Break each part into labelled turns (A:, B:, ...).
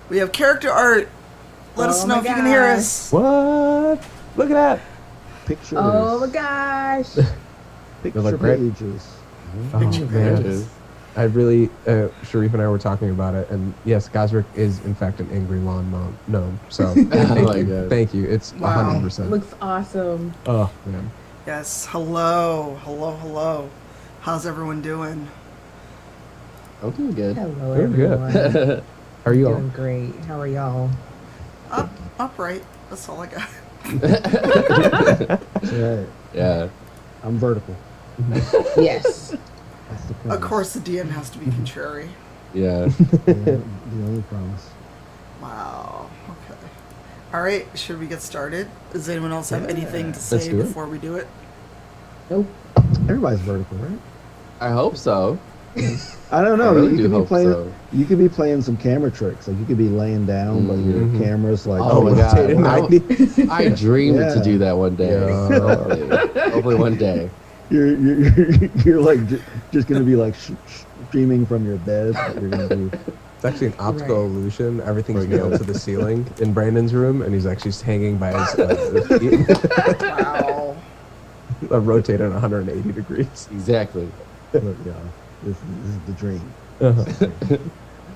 A: We have character art. Let us know if you can hear us.
B: What? Look at that.
C: Pictures.
D: Oh my gosh.
C: Picture
B: like great.
C: pages.
B: Oh, man. I really, Sharif and I were talking about it, and yes, Gosrick is in fact an angry lawn gnome. So thank you. It's 100%.
D: Looks awesome.
B: Oh man.
A: Yes. Hello. How's everyone doing?
E: I'm doing good.
D: Hello,
B: Doing
D: everyone.
B: good. How are you all?
D: Doing great. How are y'all?
A: Upright. That's all I got.
C: That's right.
E: Yeah.
C: I'm vertical.
D: Yes.
C: That's the
A: Of
C: promise.
A: course, the DM has to be contrary.
E: Yeah.
C: The only promise.
A: Wow. Okay. All right. Should we get started? Does anyone else have anything to
B: Let's
A: say
B: do it.
A: before we do it?
D: Nope.
C: Everybody's vertical, right?
E: I hope so.
C: I don't know.
E: I really
C: you
E: do
C: could be
E: hope
C: playing.
E: so.
C: You could be playing some camera tricks. Like you could be laying down, but your camera's like.
E: Oh my god.
B: rotated
E: I dreamed
C: Yeah.
E: to do that one day.
B: Yeah.
E: Hopefully one day.
C: You're like just gonna be like streaming from your bed. But you're gonna be.
B: It's actually an optical illusion. Everything's nailed to the ceiling in Brandon's room, and he's actually just hanging by his feet.
A: Wow.
B: Rotated 180 degrees.
E: Exactly.
C: Look, y'all, this is the dream.
B: Uh-huh.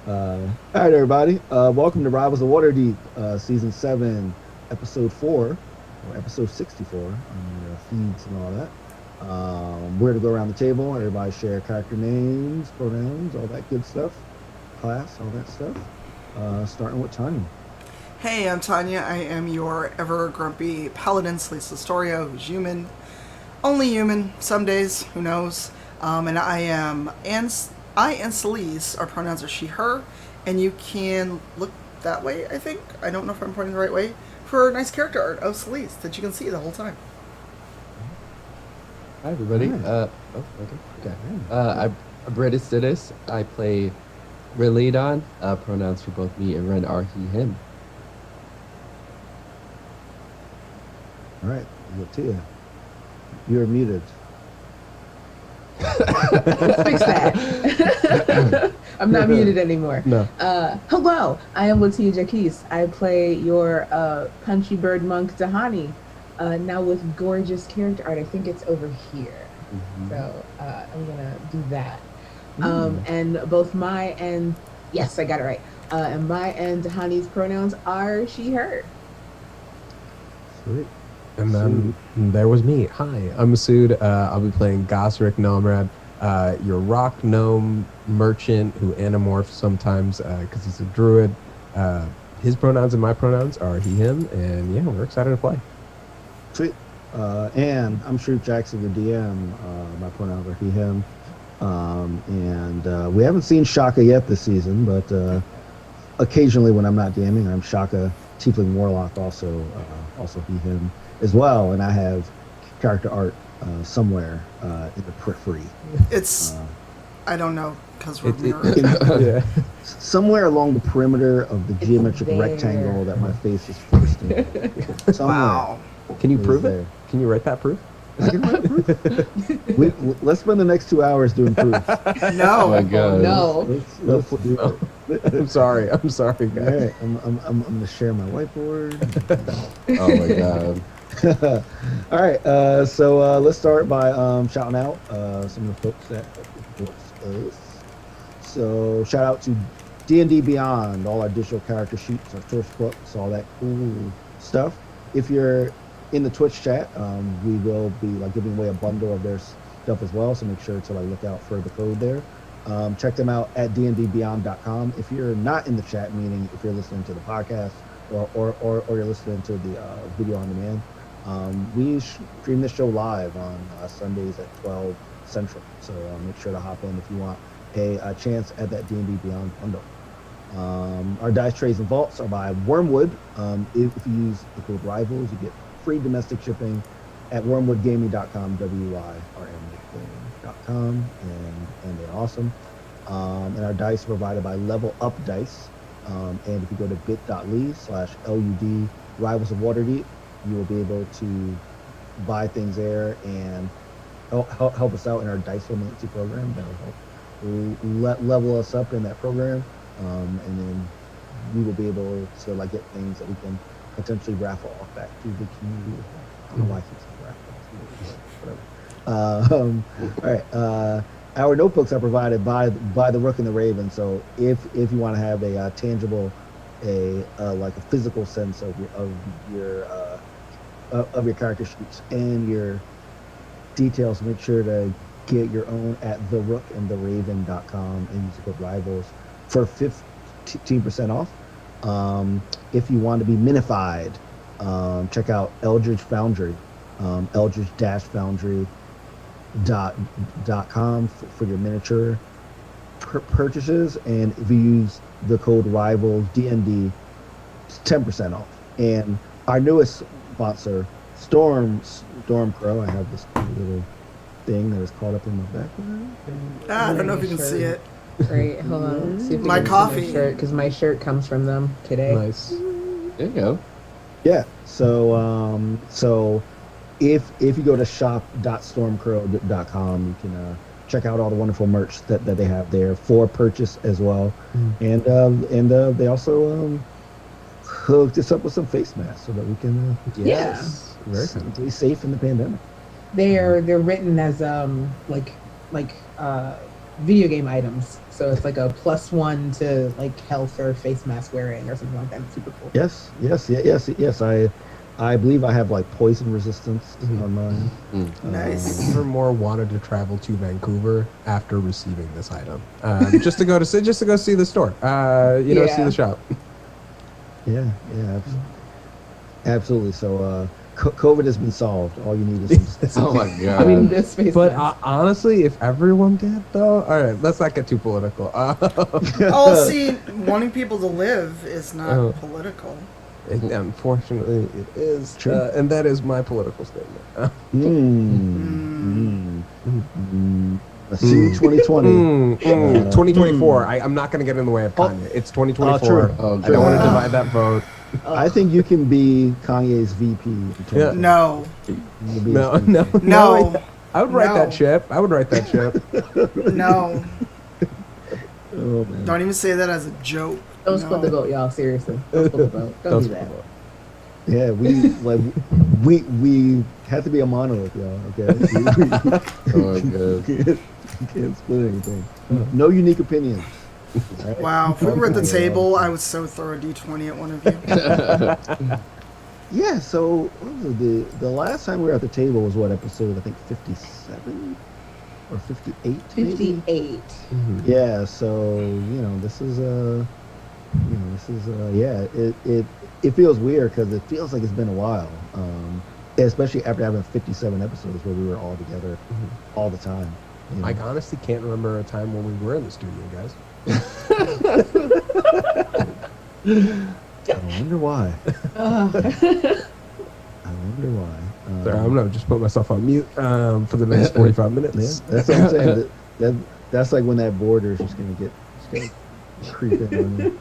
C: All right, everybody. Welcome to Rivals of Waterdeep, Season 7, Episode 4, or Episode 64 on your feeds and all that. We're to go around the table. Everybody share character names, pronouns, all that good stuff. Class, all that stuff. Starting with Tanya.
A: Hey, I'm Tanya. I am your ever grumpy paladin, Celeste Astoria, who's human. Only human. Some days, who knows? And I and Celeste, our pronouns are she, her, and you can look that way, I think. I don't know if I'm pointing the right way, for a nice character art of Celeste that you can see the whole time.
E: Hi everybody.
C: Hi.
E: Okay. I'm British Sidis. I play Reladon. Pronouns for both me and Ren are he, him.
C: All right, look to you. You're muted.
D: Let's fix that. I'm not muted anymore.
B: No.
D: Hello, I am Latia Jaquise. I play your punchy bird monk Dahani. Now with gorgeous character art. I think it's over here. So I'm gonna do that. And both my and yes, I got it right. And my and Dahani's pronouns are she, her.
C: Sweet.
B: And then there was me. Hi, I'm Masood. I'll be playing Gosrick Nomrad, your rock gnome merchant who anamorphs sometimes because he's a druid. His pronouns and my pronouns are he, him, and yeah, we're excited to play.
C: Sweet. And I'm Sharif Jackson, your DM. My pronouns are he, him. And we haven't seen Shaka yet this season, but occasionally when I'm not DMing, I'm Shaka, Tiefling Warlock, also he, him as well. And I have character art somewhere in the periphery.
A: It's, I don't know, because we're
B: Yeah.
C: Somewhere along the perimeter of the geometric
D: there.
C: rectangle that my face is forced in. Somewhere.
A: Wow.
B: Can you
C: It is
B: prove
C: there.
B: it? Can you write that proof?
C: I can write proof. Let's spend the next 2 hours doing proof.
E: Oh
A: No.
E: my god.
D: No.
C: Let's do it.
B: I'm sorry, guys.
C: All right, I'm gonna share my whiteboard.
E: Oh my god.
C: All right, so let's start by shouting out some of the folks that support us. So shout out to D&D Beyond, all our digital character sheets, our source books, all that cool stuff. If you're in the Twitch chat, we will be giving away a bundle of their stuff as well. So make sure to look out for the code there. Check them out at dndbeyond.com. If you're not in the chat, meaning if you're listening to the podcast or you're listening to the video on demand, we stream this show live on Sundays at 12 Central. So make sure to hop in if you want a chance at that D&D Beyond bundle. Our dice trays and vaults are by Wormwood. If you use the code RIVALS, you get free domestic shipping at wormwoodgaming.com, WYRMwoodgaming.com, and they're awesome. And our dice are provided by Level Up Dice. And if you go to bit.ly/LUD Rivals of Waterdeep, you will be able to buy things there and help us out in our dice romancy program. That will help level us up in that program, and then we will be able to like get things that we can potentially raffle off back to the community. I don't know why I keep saying raffle. Whatever. All right. Our notebooks are provided by the Rook and the Raven. So if you want to have a tangible, like a physical sense of your character sheets and your details, make sure to get your own at therookandtheraven.com and use the code rivals for 15% off. If you want to be minified, check out Eldridge Foundry, eldridge-foundry.com for your miniature purchases, and if you use the code rivals DND, it's 10% off. And our newest sponsor, Storm Crow. I have this little thing that is caught up in my background.
A: I don't know if you can see it.
D: Great. Hold on. See if we
A: My
D: can see
A: coffee.
D: shirt, because my shirt comes from them today.
B: Nice.
E: There you go.
C: Yeah. So if you go to shop.stormcrow.com, you can check out all the wonderful merch that they have there for purchase as well. And they also hooked us up with some face masks so that we can
B: Yes. Very cool.
C: stay safe in the pandemic.
D: They're written as like video game items. So it's like a +1 to like health or face mask wearing or something like that. It's super cool.
C: Yes. I believe I have like poison resistance on mine.
A: Nice.
B: Never more wanted to travel to Vancouver after receiving this item, just to go see the store. See the shop.
C: Yeah, absolutely. So COVID has been solved. All you need is some
E: Oh my god.
D: I mean, this face
B: But
D: mask.
B: honestly, if everyone did, though, all right, let's not get too political.
A: Oh, see, wanting people to live is not
B: Oh.
A: political.
B: Unfortunately, it is,
C: True.
B: and that is my political statement.
C: See, 2020.
B: 2024. I'm not going to get in the way of Kanye. It's 2024.
C: true.
E: Oh,
B: I don't want to
A: God.
B: divide that vote.
C: I think you can be Kanye's VP. in 2020.
A: No.
C: You can be
B: No,
C: his
B: no,
C: VP.
A: No.
B: I would write
A: No.
B: that ship. I would write that ship.
A: No.
C: Oh man.
A: Don't even say that as a joke.
D: Don't
A: No.
D: split the vote, y'all. Seriously. Don't split the vote. Don't do
B: split
D: that.
B: the vote.
C: Yeah, we have to be a monolith, y'all. Okay.
E: Oh god.
C: We can't split anything. No unique opinions. All right?
A: Wow, if we were at the table, I would so throw a D20 at one of you.
C: Yeah, so what was it? The last time we were at the table was what, episode, I think 57 or 58 maybe?
D: 58.
C: Yeah, so this is it feels weird because it feels like it's been a while, especially after having 57 episodes where we were all together all the time.
B: I honestly can't remember a time when we were in the studio, guys.
C: I wonder why. I wonder why.
B: Sorry, I'm gonna just put myself on mute for the next 45 minutes.
C: Yeah, that's what I'm saying. That's like when that border is just gonna creep in on you.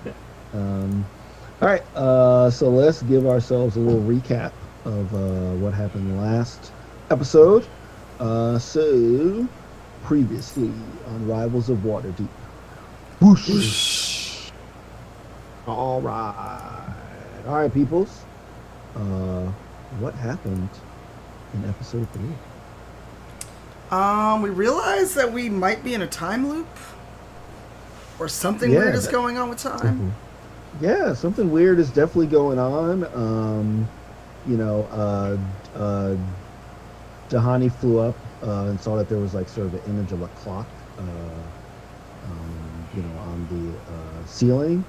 C: All right, so let's give ourselves a little recap of what happened last episode. So previously on Rivals of Waterdeep. Whoosh. All right, peoples. What happened in episode 3?
A: We realized that we might be in a time loop. Or something
C: Yeah,
A: weird is going on with time.
C: Yeah, something weird is definitely going on. Dahani flew up and saw that there was like sort of an image of a clock, on the ceiling.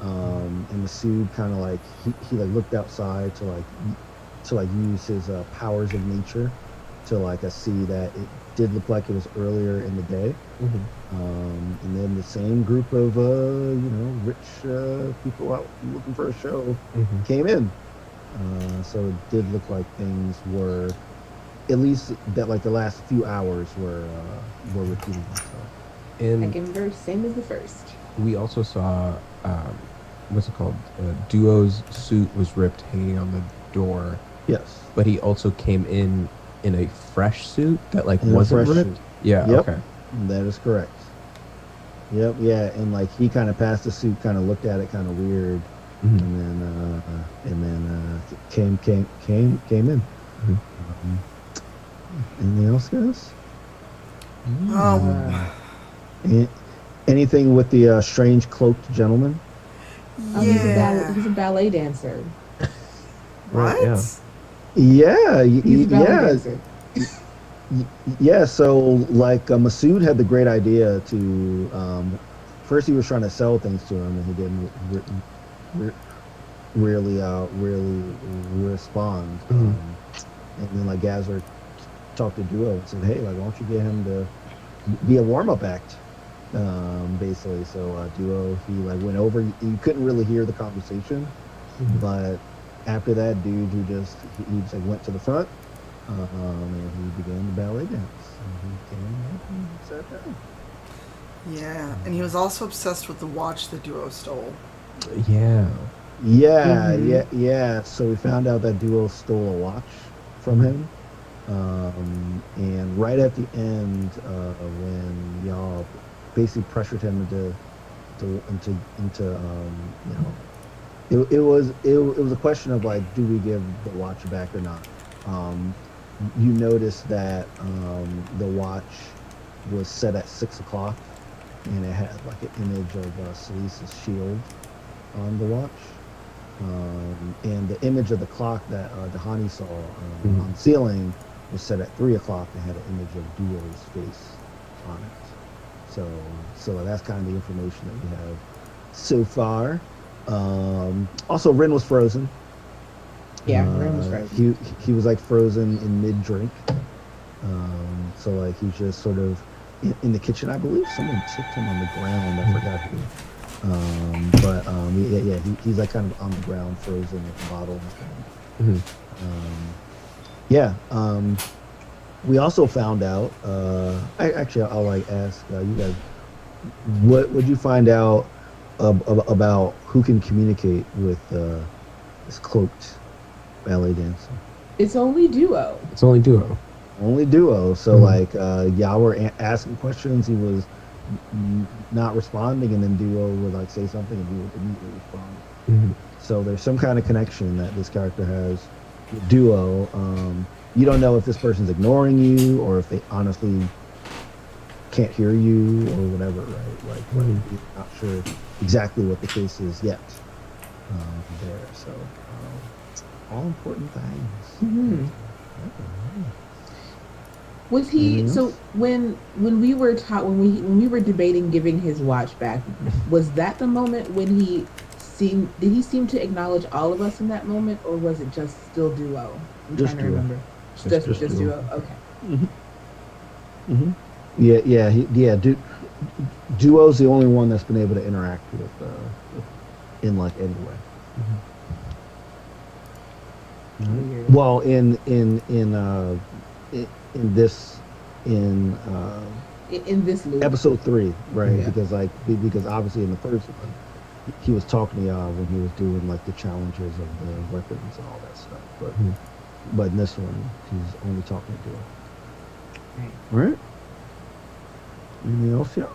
C: And Masood kind of like he like looked outside to use his powers of nature to see that it did look like it was earlier in the day. And then the same group of rich people out looking for a show came in. So it did look like things were, at least that like the last few hours were repeating themselves.
B: And
D: Second verse, same as the first.
B: we also saw, what's it called? Duo's suit was ripped hanging on the door,
C: Yes.
B: but he also came in a fresh suit that like
C: In a
B: wasn't
C: fresh
B: ripped.
C: suit.
B: Yeah.
C: Yep.
B: Okay.
C: That is correct. Yep, yeah, and like he kind of passed the suit, kind of looked at it, kind of weird,
B: Mhm.
C: and then came in.
B: Mhm.
C: Um, anything else, guys?
A: Oh,
D: Uh,
C: Any- Anything with the strange cloaked gentleman?
A: yeah.
D: he's a ballet dancer.
B: Right. Yeah.
A: What?
C: Yeah,
D: He's a ballet
C: yeah,
D: dancer.
C: y- yeah. So like Masood had the great idea to first he was trying to sell things to him, and he didn't re- really respond.
B: Mhm.
C: And then like Gazzer talked to Duo and said, "Hey, like, why don't you get him to be a warm up act?" Basically. So Duo, he like went over. You couldn't really hear the conversation,
B: Mhm.
C: but after that, dude, he just like went to the front, and he began the ballet dance. And he came up and sat down.
A: Yeah, and he was also obsessed with the watch the duo stole.
B: Yeah.
C: Yeah,
D: Mhm.
C: yeah. So we found out that Duo stole a watch from him. And right at the end, when y'all basically pressured him into you know, it was a question of like, do we give the watch back or not? Um, you notice that the watch was set at 6 o'clock, and it had like an image of Selisa's shield on the watch. And the image of the clock that Dahani saw
B: Mhm.
C: on the ceiling was set at 3 o'clock and had an image of Duo's face on it. So that's kind of the information that we have so far. Also, Rin was frozen.
D: Yeah, Ren was right.
C: He was like frozen in mid drink. So like he's just sort of in the kitchen. I believe someone tipped him on the ground. I forgot who. He's like kind of on the ground, frozen with a bottle in his hand.
B: Mhm.
C: Yeah. We also found out. I'll like ask you guys, what would you find out about who can communicate with this cloaked ballet dancer?
D: It's only Duo.
B: It's only Duo.
C: Only Duo. So
B: Mhm.
C: like y'all were asking questions. He was not responding, and then Duo would like say something, and he would immediately respond.
B: Mhm.
C: So there's some kind of connection that this character has with Duo. You don't know if this person's ignoring you or if they honestly can't hear you or whatever, right? Like
B: Mhm.
C: you're not sure exactly what the case is yet there. So all important things.
D: Mhm.
C: Okay.
D: Was he
C: Anything
D: so
C: else?
D: when we were taught when we were debating giving his watch back, was that the moment when he seem to acknowledge all of us in that moment, or was it just still Duo? I'm
C: Just
D: trying to
C: Duo.
D: remember.
B: Just
D: Just
B: Duo.
D: Duo. Okay.
C: Hmm. Yeah. Duo's the only one that's been able to interact with in like any way.
D: Weird.
C: Well, in this in
D: In this loop.
C: episode 3, right?
D: Yeah.
C: Because obviously in the first one, he was talking to y'all when he was doing like the challenges of the weapons and all that stuff.
B: Mhm.
C: But in this one, he's only talking to her.
D: Right.
C: All right. Anything else, y'all?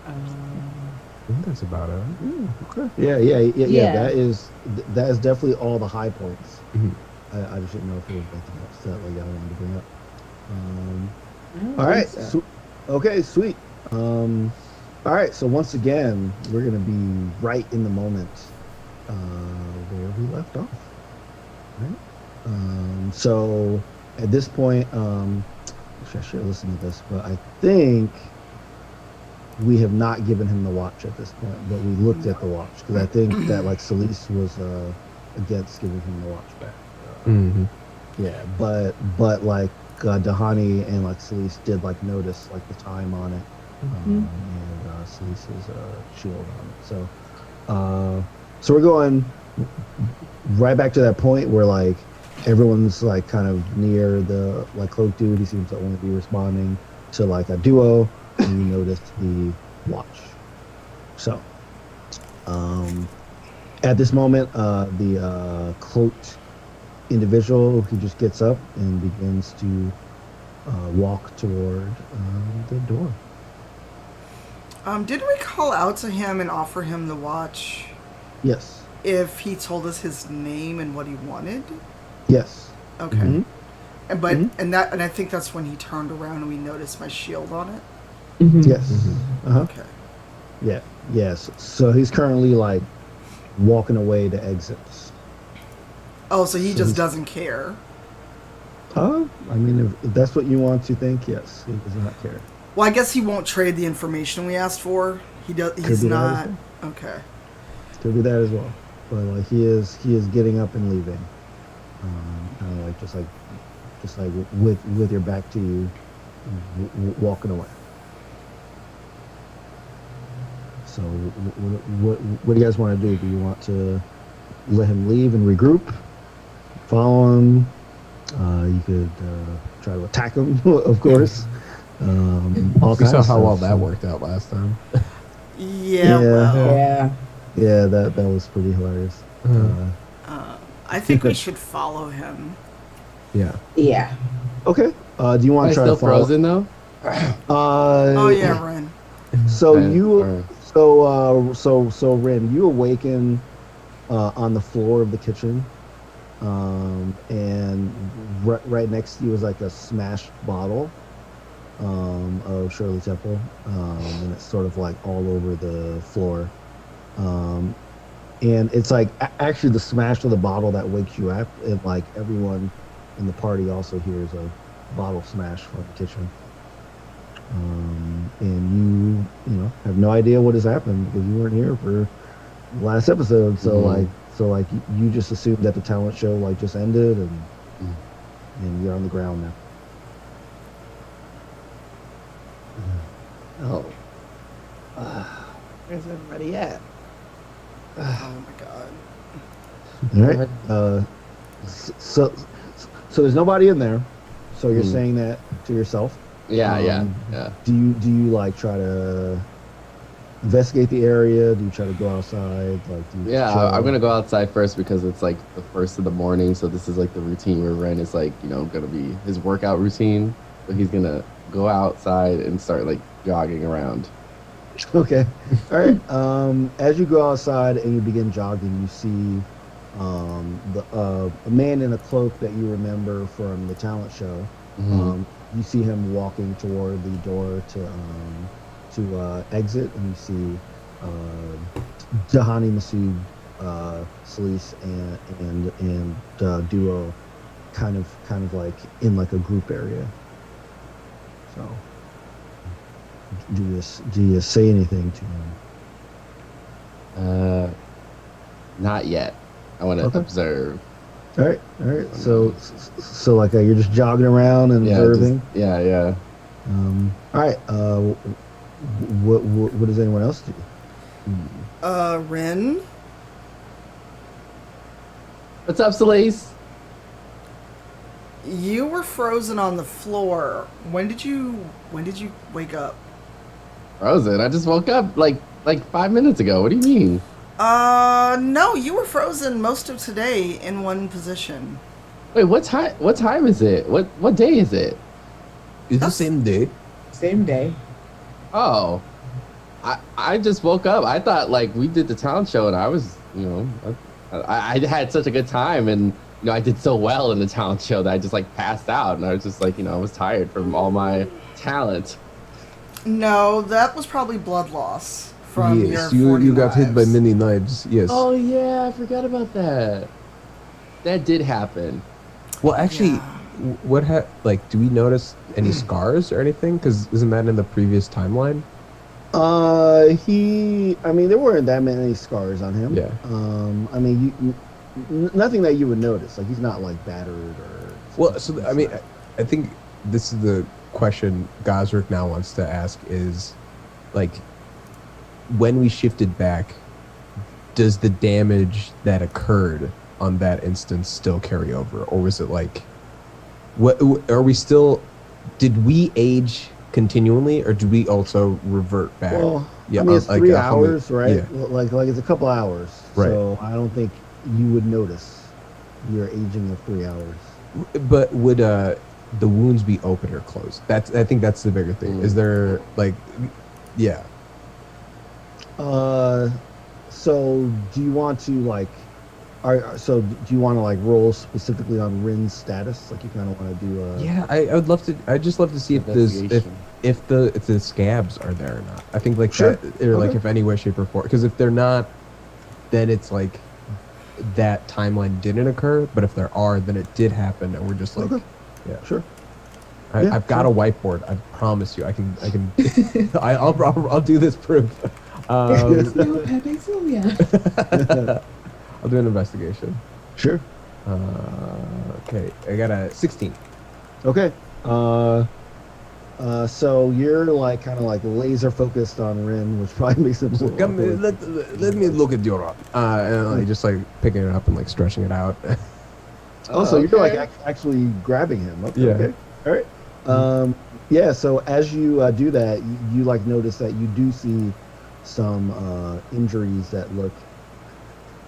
B: I think that's about it.
C: Okay. Yeah.
D: Yeah.
C: That is definitely all the high points.
B: Mhm.
C: I just didn't know if there was anything else that like y'all wanted to bring up.
D: I don't
C: All
D: think
C: right.
D: so.
C: Okay, sweet. All right. So once again, we're gonna be right in the moment where we left off. Right. So at this point, actually, I should have listened to this, but I think we have not given him the watch at this point. But we looked at the watch because I think that like Solis was against giving him the watch back.
B: Mhm.
C: Yeah, but like Dahani and like Solis did like notice like the time on it, and Solis's shield on it. So we're going right back to that point where like everyone's like kind of near the like cloak dude. He seems to only be responding to like a Duo, and you notice the watch. So at this moment, the cloaked individual, he just gets up and begins to walk toward the door.
A: Didn't we call out to him and offer him the watch
C: Yes.
A: if he told us his name and what he wanted?
C: Yes.
A: Okay.
C: Mhm.
A: And but
C: Mhm.
A: and I think that's when he turned around and we noticed my shield on it.
C: Yes.
B: Mhm.
C: Uh-huh.
A: Okay.
C: Yeah. Yes. So he's currently like walking away to exit.
A: Oh, so he
C: So
A: just
C: he's-
A: doesn't care.
C: I mean, if that's what you want to think, yes, he does not care.
A: Well, I guess he won't trade the information we asked for. He does.
C: Could
A: He's
C: be that
A: not.
C: as
A: Okay.
C: Could be that as well. But like he is getting up and leaving. Kind of like just like with your back to you, walking away. So what do you guys want to do? Do you want to let him leave and regroup? Follow him. You could try to attack him, of course. All
B: We
C: kinds
B: saw
C: of
B: how well
C: stuff.
B: that worked out last time.
A: Yeah.
C: Yeah.
A: Well,
D: Yeah.
C: Yeah, that was pretty hilarious.
A: I think we should follow him.
B: Yeah.
D: Yeah.
C: Okay. Do you
E: Am
C: want
E: I
C: to try
E: still
C: to follow?
E: frozen though?
A: Oh yeah, Ren.
C: So
E: Ren,
C: you,
E: or-
C: so Ren, you awaken on the floor of the kitchen, and right next to you is like a smashed bottle of Shirley Temple, and it's sort of like all over the floor, and it's like actually the smash of the bottle that wakes you up, and like everyone in the party also hears a bottle smash from the kitchen. And you have no idea what has happened because you weren't here for the last episode. So like you just assumed that the talent show like just ended and you're on the ground now.
E: Oh. Where's everybody at?
A: Oh my god.
C: All right. So there's nobody in there. So you're saying that to yourself.
E: Yeah, yeah.
C: Do you like try to investigate the area? Do you try to go outside? Like, do you
E: Yeah,
C: chill?
E: I'm gonna go outside first because it's like the first of the morning, so this is like the routine where Ren is like, gonna be his workout routine. So he's gonna go outside and start like jogging around.
C: Okay. All right. As you go outside and you begin jogging, you see a man in a cloak that you remember from the talent show. You see him walking toward the door to exit, and you see Dahani, Masood, Celise, and Duo kind of like in like a group area. So do you say anything to him?
E: Not yet. I want to
C: Okay.
E: observe.
C: All right. So like you're just jogging around and
E: Yeah,
C: observing.
E: yeah.
C: All right. What does anyone else do?
A: Ren.
E: What's up, Celeste?
A: You were frozen on the floor. When did you wake up?
E: Frozen. I just woke up like 5 minutes ago. What do you mean?
A: No, you were frozen most of today in one position.
E: Wait, what time is it? What day is it?
B: It's the same day.
D: Same day.
E: Oh, I just woke up. I thought like we did the talent show and I was, I had such a good time and I did so well in the talent show that I just like passed out and I was just like, I was tired from all my talent.
A: No, that was probably blood loss from
B: Yes,
A: your 40
B: you got hit by
A: knives.
B: many knives. Yes.
E: Oh yeah, I forgot about that. That did happen.
B: Well, actually,
A: Yeah.
B: do we notice any scars or anything? Because isn't that in the previous timeline?
C: I mean, there weren't that many scars on him.
B: Yeah.
C: I mean, nothing that you would notice. Like he's not like battered or.
B: Well, so I mean, I think this is the question Gosrick now wants to ask is, like, when we shifted back, does the damage that occurred on that instance still carry over, or was it like, what are we still? Did we age continually, or do we also revert back?
C: Well,
B: Yeah,
C: I mean, it's
B: like
C: 3
B: a hundred-
C: hours, right?
B: yeah.
C: Like it's a couple hours.
B: Right.
C: So I don't think you would notice your aging of 3 hours.
B: But would the wounds be open or closed? I think that's the bigger thing. Is there like, yeah,
C: So do you want to like, so do you want to like roll specifically on Rin's status? Like you kind of want to do
B: Yeah, I would love to. I'd just love to see if
E: Investigation.
B: if the scabs are there or not. I think like
C: Sure.
B: that, or like
C: Okay.
B: if any way, shape, or form. Because if they're not, then it's like that timeline didn't occur. But if there are, then it did happen, and we're just like,
C: Okay.
B: yeah.
C: Sure. Yeah,
B: I've got a whiteboard. I promise you, I can. I'll do this proof.
D: There's no Pepe Sylvia.
B: I'll do an investigation.
C: Sure.
B: Okay, I got a 16.
C: Okay. So you're like kind of like laser focused on Rin, which probably makes it more
B: Come,
C: awkward.
B: let me look at your and I just like picking it up and like stretching it out.
C: Oh, so you're like
D: okay.
C: actually grabbing him. Okay.
B: Yeah.
C: Okay. All right. Yeah. So as you do that, you like notice that you do see some injuries that look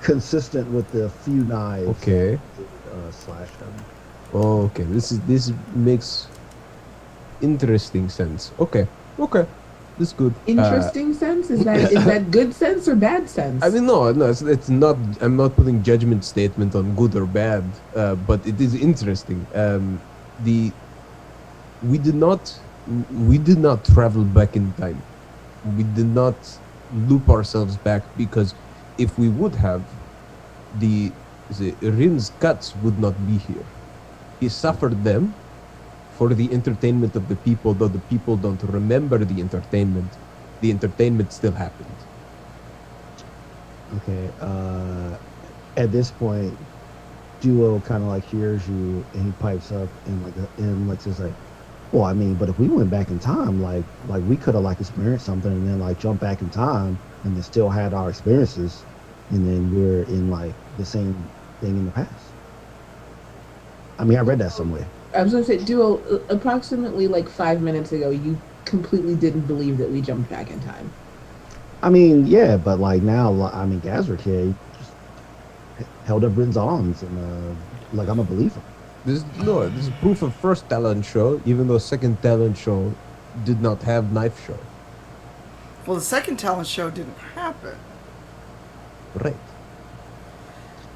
C: consistent with the few knives
B: Okay.
C: slashed him.
B: Okay. This makes interesting sense. Okay. This is good.
D: Interesting sense? Is that good sense or bad sense?
B: I mean, no, it's not. I'm not putting judgment statement on good or bad, but it is interesting. We did not travel back in time. We did not loop ourselves back because if we would have, the Rin's guts would not be here. He suffered them for the entertainment of the people, though the people don't remember the entertainment. The entertainment still happened.
C: Okay. At this point, Duo kind of like hears you, and he pipes up and like says like, "Well, I mean, but if we went back in time, like we could have like experienced something, and then like jumped back in time, and then still had our experiences, and then we're in like the same thing in the past." I mean, I read that somewhere.
D: I was gonna say, Duo, approximately like 5 minutes ago, you completely didn't believe that we jumped back in time.
C: I mean, yeah, but like now, I mean, Gazrick here he just held up Rin's arms, and like I'm a believer.
B: This is proof of first talent show, even though second talent show did not have knife show.
A: Well, the second talent show didn't happen.
B: Right.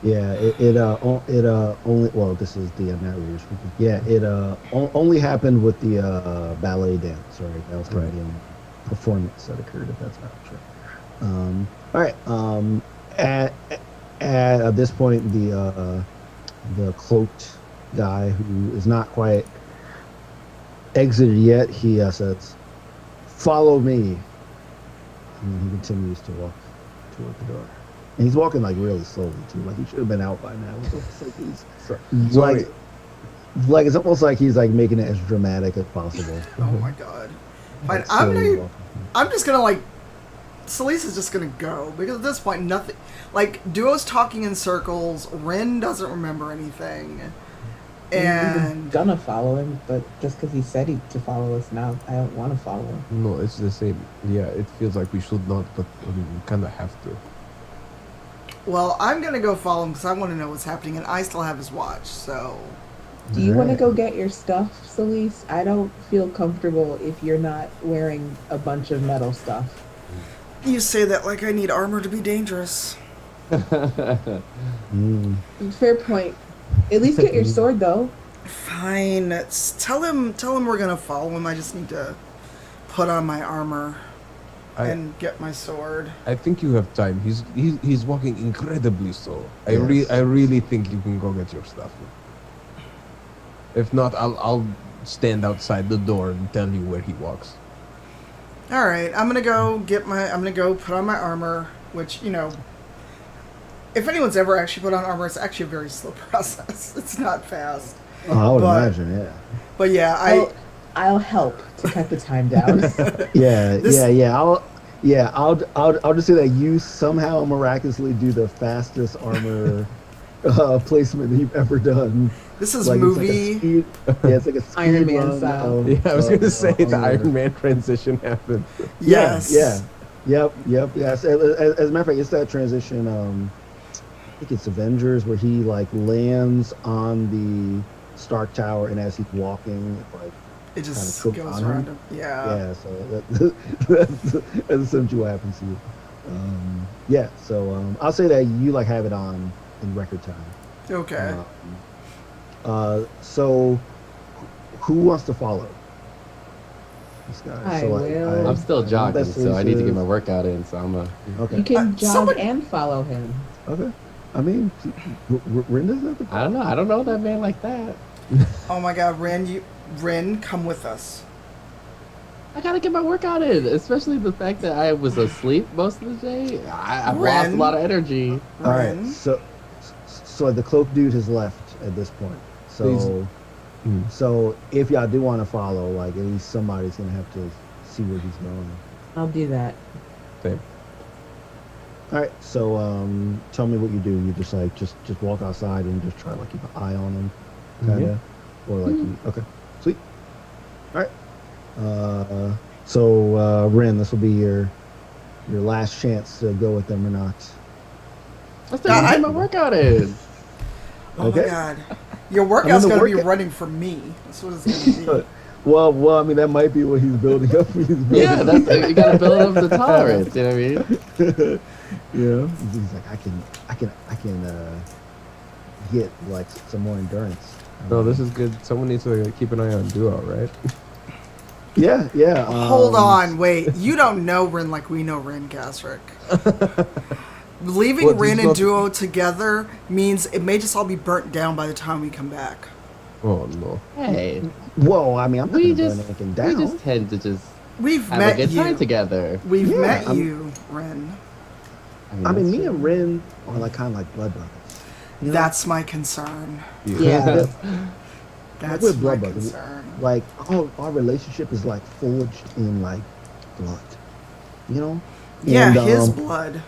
C: Yeah, it only, well, this is the narrator speaking. Yeah, it only happened with the ballet dance, right? That was kind of
B: Right.
C: the performance that occurred, if that's not true. All right. At this point, the cloaked guy who is not quite exited yet, he says, "Follow me," and he continues to walk toward the door. And he's walking like really slowly too. Like he should have been out by now. It's almost like he's like it's almost like he's like making it as dramatic as possible.
A: Oh my god. Fine,
C: Like, slowly walking.
A: I'm just gonna like. Celise is just gonna go because at this point nothing. Like Duo's talking in circles. Rin doesn't remember anything,
D: We were
A: and
D: gonna follow him, but just because he said to follow us now, I don't want to follow him.
B: No, it's the same. Yeah, it feels like we should not, but we kind of have to.
A: well, I'm gonna go follow him because I want to know what's happening, and I still have his watch. So
D: Do you want to
C: Alright.
D: go get your stuff, Celise? I don't feel comfortable if you're not wearing a bunch of metal stuff.
A: you say that like I need armor to be dangerous.
C: Mm.
D: Fair point. At least get your sword, though.
A: Fine. Tell him we're gonna follow him. I just need to put on my armor and get my sword.
B: I think you have time. He's walking incredibly slow.
C: Yes.
B: I really think you can go get your stuff. If not, I'll stand outside the door and tell you where he walks.
A: All right, I'm gonna go put on my armor, which if anyone's ever actually put on armor, it's actually a very slow process. It's not fast.
C: Oh, I would
A: But-
C: imagine, yeah.
A: But yeah,
D: I'll help to cut the time down.
C: Yeah,
A: This-
C: I'll just say that you somehow miraculously do the fastest armor placement that you've ever done.
A: this is
C: Like,
A: movie.
C: It's like a speed
D: Iron Man
C: run
D: style.
C: of-
B: Yeah, I was
C: of,
B: gonna say the
C: armor.
B: Iron Man transition happened.
A: Yes.
C: Yeah. Yep. Yes. As a matter of fact, it's that transition. I think it's Avengers where he like lands on the Stark Tower, and as he's walking, like
A: It just
C: kinda
A: goes
C: cooked on
A: around
C: him.
A: him. Yeah.
C: yeah. So that's essentially what happens to you. Yeah. So I'll say that you like have it on in record time.
A: Okay.
C: So who wants to follow this guy?
D: I
C: So like,
D: will.
E: I'm still
C: I know
E: jogging,
C: that
E: so I need to get my
C: says-
E: workout in. So I'm a.
C: Okay.
D: You can jog
A: someone-
D: and follow him.
C: Okay. I mean, Ren doesn't have to.
E: I don't know. I don't know that man like that.
A: Oh my God, Rin, come with us.
E: I gotta get my workout in, especially the fact that I was asleep most of the day. I've lost a
A: Ren?
E: lot of energy.
C: All right.
A: Rin?
C: So the cloak dude has left at this point. So
B: Mm.
C: so if y'all do want to follow, like at least somebody's gonna have to see where he's going.
D: I'll do that.
B: Same.
C: All right. So tell me what you do. You just like just walk outside and just try to like keep an eye on him, kind of, or like okay, sweet. All right. So Ren, this will be your last chance to go with them or not.
E: I still gotta
A: I-
E: get my workout in.
A: Oh
C: Okay.
A: my God. Your workout's
C: the
A: going to be
C: workout-
A: running for me. That's what it's going to be.
C: Well, I mean that might be what he's building up.
E: Yeah, that's you gotta build up the tolerance. You know what I mean?
C: Yeah. He's like, I can get like some more endurance.
B: No, this is good. Someone needs to keep an eye on Duo, right?
C: Yeah, yeah.
A: Hold on, wait. You don't know Rin like we know Rin, Gasrick. Leaving
B: Well,
A: Rin
B: this
A: and
B: is
A: Duo together means it may just all be burnt down by the time we come back.
B: Oh no.
E: Hey,
C: Well, I mean, I'm not
E: we
C: gonna burn
E: just
C: anything
E: we
C: down.
E: just tend to just
A: We've
E: have a
A: met
E: good time
A: you.
E: together.
A: We've
C: Yeah,
A: met
C: I'm-
A: you, Rin.
C: I mean,
E: that's
C: me
E: true.
C: and Ren are like kind of like blood brothers. You know?
A: That's my concern.
D: Yeah.
A: That's
C: we're
A: my
C: blood brothers.
A: concern.
C: Like our relationship is like forged in like blood. You know?
A: Yeah,
C: And,
A: his blood.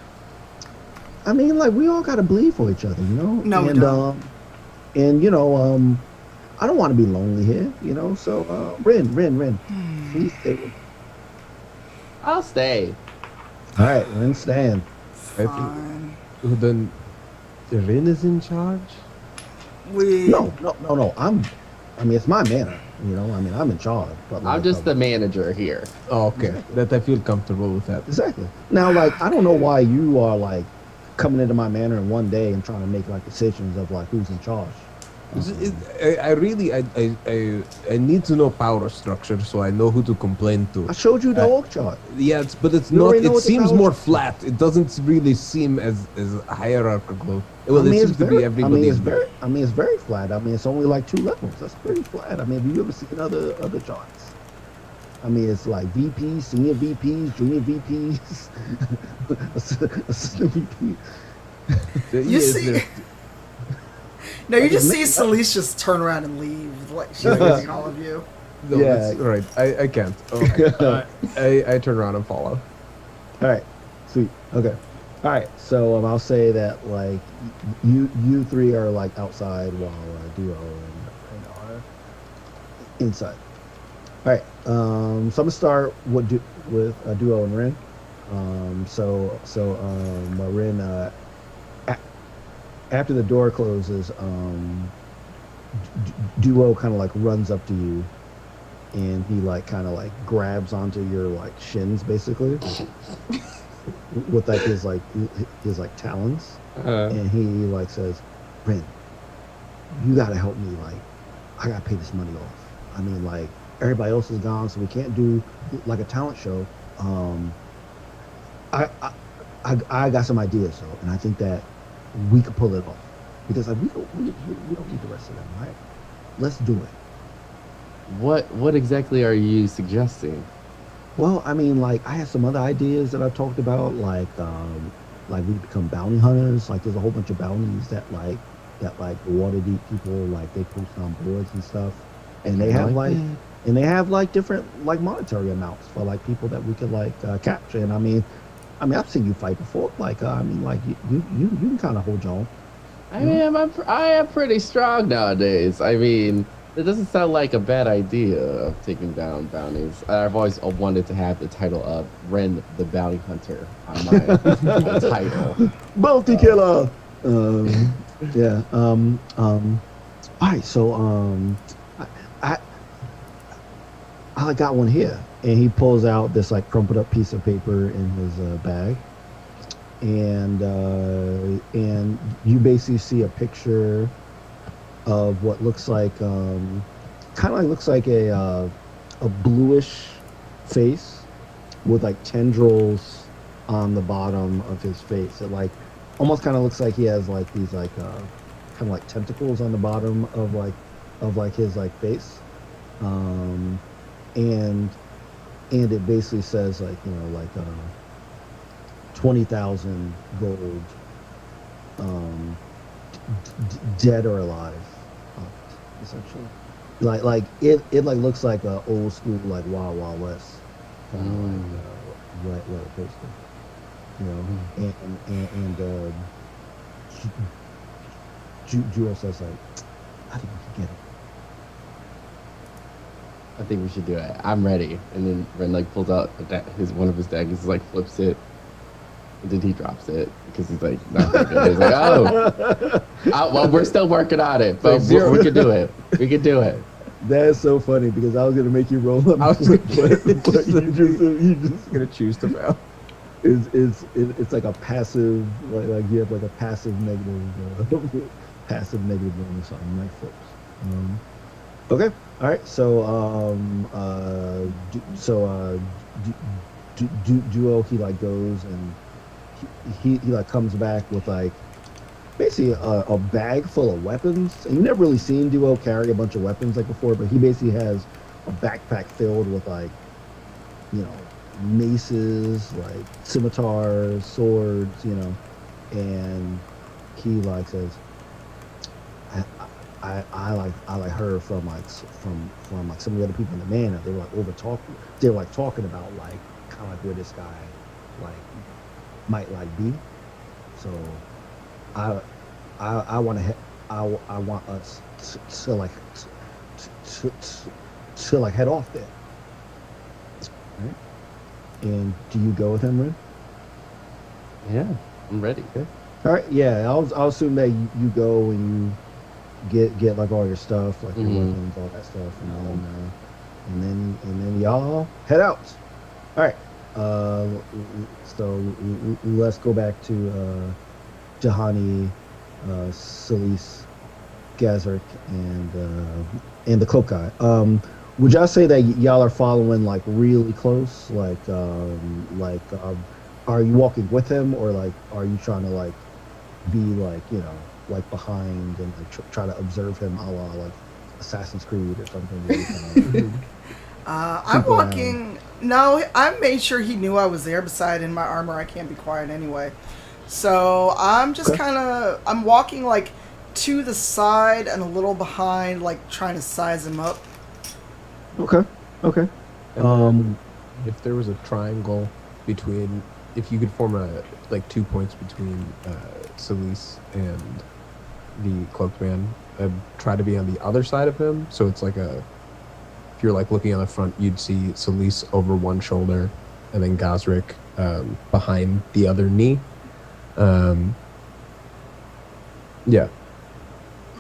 C: I mean, like we all gotta bleed for each other, you know?
A: No, we
C: and
A: don't.
C: and you know, I don't want to be lonely here, you know. So, Ren,
A: Hmm.
C: please stay with me.
E: I'll stay.
C: All right, Ren, stand.
A: Fine.
B: Then Rin is in charge?
A: We.
C: No. I mean, it's my manor, you know. I mean, I'm in charge. But
E: I'm
C: like,
E: just the manager here.
B: Oh, okay. That I feel comfortable with that.
C: exactly. Now, like, I don't know why you are like coming into my manor in one day and trying to make like decisions of like who's in charge.
B: I really I need to know power structure so I know who to complain to.
C: I showed you the org chart.
B: Yeah, but it's
C: You
B: not.
C: already know
B: It
C: what the
B: seems
C: power
B: more
C: is.
B: flat. It doesn't really seem as hierarchical. Well,
C: I mean,
B: it
C: it's
B: seems to
C: very,
B: be everybody.
C: I mean, it's very flat. I mean, it's only like 2 levels. That's pretty flat. I mean, have you ever seen other charts? I mean, it's like VPs, senior VPs, junior VPs, assistant VPs.
A: You see. No, you just see Celeste just turn around and leave. Like, she's leaving all of you.
B: No,
C: Yeah.
B: that's right. I can't. Okay. I turn around and follow.
C: All right, sweet. Okay. All right. So I'll say that like you three are like outside while Duo and are inside. All right. So I'm gonna start with Duo and Ren. Ren. After the door closes, Duo kind of like runs up to you, and he like kind of like grabs onto your like shins basically with like his talons, and he like says, "Ren, you gotta help me. Like, I gotta pay this money off. I mean, like everybody else is gone, so we can't do like a talent show. I got some ideas though, and I think that we could pull it off because like we don't need the rest of them, right? Let's do it."
E: What exactly are you suggesting?
C: Well, I mean, like I have some other ideas that I talked about, like we become bounty hunters. Like there's a whole bunch of bounties that like the Waterdeep people like they post on boards and stuff, and they have like different like monetary amounts for like people that we could like capture. And I mean, I've seen you fight before. Like I mean, like you can kind of hold your own.
E: I mean, I am pretty strong nowadays. I mean, it doesn't sound like a bad idea of taking down bounties. I've always wanted to have the title of Ren the Bounty Hunter on my title.
C: Bounty killer. Yeah. All right. So I got one here, and he pulls out this like crumpled up piece of paper in his bag, and you basically see a picture of what looks like kind of like looks like a bluish face with like tendrils on the bottom of his face. It like almost kind of looks like he has like these like kind of like tentacles on the bottom of like his like face. Um, and it basically says like, you know, like 20,000 gold, dead or alive, essentially. Like it like looks like a old school like Wild Wild West kind of like right poster, you know. And Jewel says like, I think we can get it.
E: I think we should do it. I'm ready. And then Ren like pulls out his one of his daggers, like flips it, and then he drops it because he's like not that good. He's like, well, we're still working on it, but we can do it. We can do it.
C: That's so funny because I was gonna make you roll up, but you just
B: gonna choose to fail.
C: It's like a passive like you have like a passive negative passive negative bonus on knife flips. Okay, all right. Duo he like goes and he like comes back with like basically a bag full of weapons. And you've never really seen Duo carry a bunch of weapons like before, but he basically has a backpack filled with like, you know, maces, like scimitars, swords, you know, and he like says, I like heard from like some of the other people in the manor. They were like over talking. They were like talking about like kind of like where this guy like might like be. So I want to I want us to like to like head off there. Right? And do you go with him, Rin?
E: Yeah, I'm ready.
C: Okay. All right. Yeah, I'll assume that you go and you get like all your stuff, like your weapons, all that stuff, and then y'all head out. All right. So let's go back to Jahani, Solis, Gazric, and the cloak guy. Would y'all say that y'all are following like really close? Are you walking with him, or like are you trying to like be like, you know, like behind and like try to observe him, a la like Assassin's Creed or something?
A: I'm walking. No, I made sure he knew I was there. Beside in my armor, I can't be quiet anyway. So I'm just I'm walking like to the side and a little behind, like trying to size him up.
C: Okay.
B: And if there was a triangle between, if you could form like 2 points between Solis and the cloaked man, I'd try to be on the other side of him. So it's like if you're like looking on the front, you'd see Solis over one shoulder, and then Gazric behind the other knee. Yeah.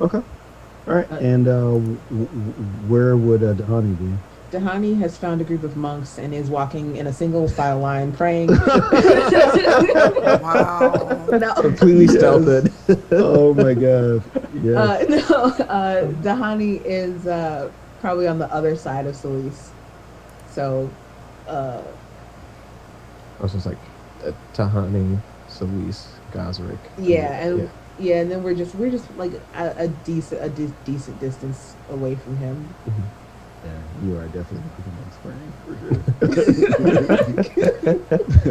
C: Okay. All right. And where would Dahani be?
D: Dahani has found a group of monks and is walking in a single file line praying.
A: Wow.
B: Completely stealthed.
C: Oh my god. Yeah.
D: Dahani is probably on the other side of Solis. So
B: I was just like Tahani, Solis, Gazric.
D: and then we're just like a decent distance away from him.
B: Mm-hmm.
C: Yeah, you are definitely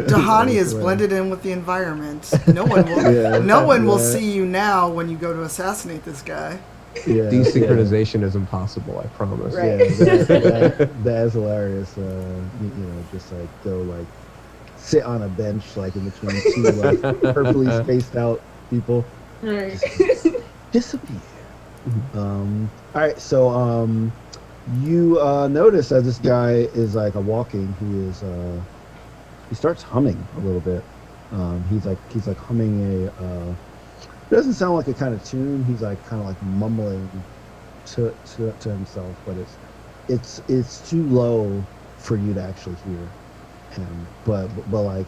A: Dahani is blended in with the environment. No one will see you now when you go to assassinate this guy.
C: Yeah,
B: desynchronization is impossible, I promise.
D: Right.
C: Yeah, that is hilarious. You know, just like go like sit on a bench like in between two like perfectly spaced out people.
D: Right.
C: Disappear. All right, so you notice that this guy is like walking. He starts humming a little bit. He's like humming a. It doesn't sound like a kind of tune. He's like kind of like mumbling to himself, but it's too low for you to actually hear him. But like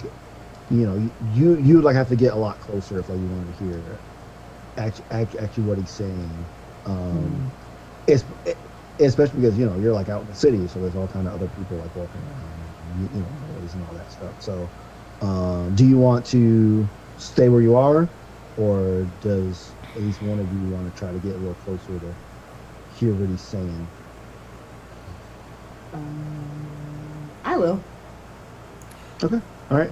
C: you know, you like have to get a lot closer if like you want to hear actually what he's saying. It's especially because you know you're like out in the city, so there's all kind of other people like walking around, you know, noise and all that stuff. So, do you want to stay where you are, or does at least one of you want to try to get a little closer to hear what he's saying?
D: I will.
C: Okay. All right.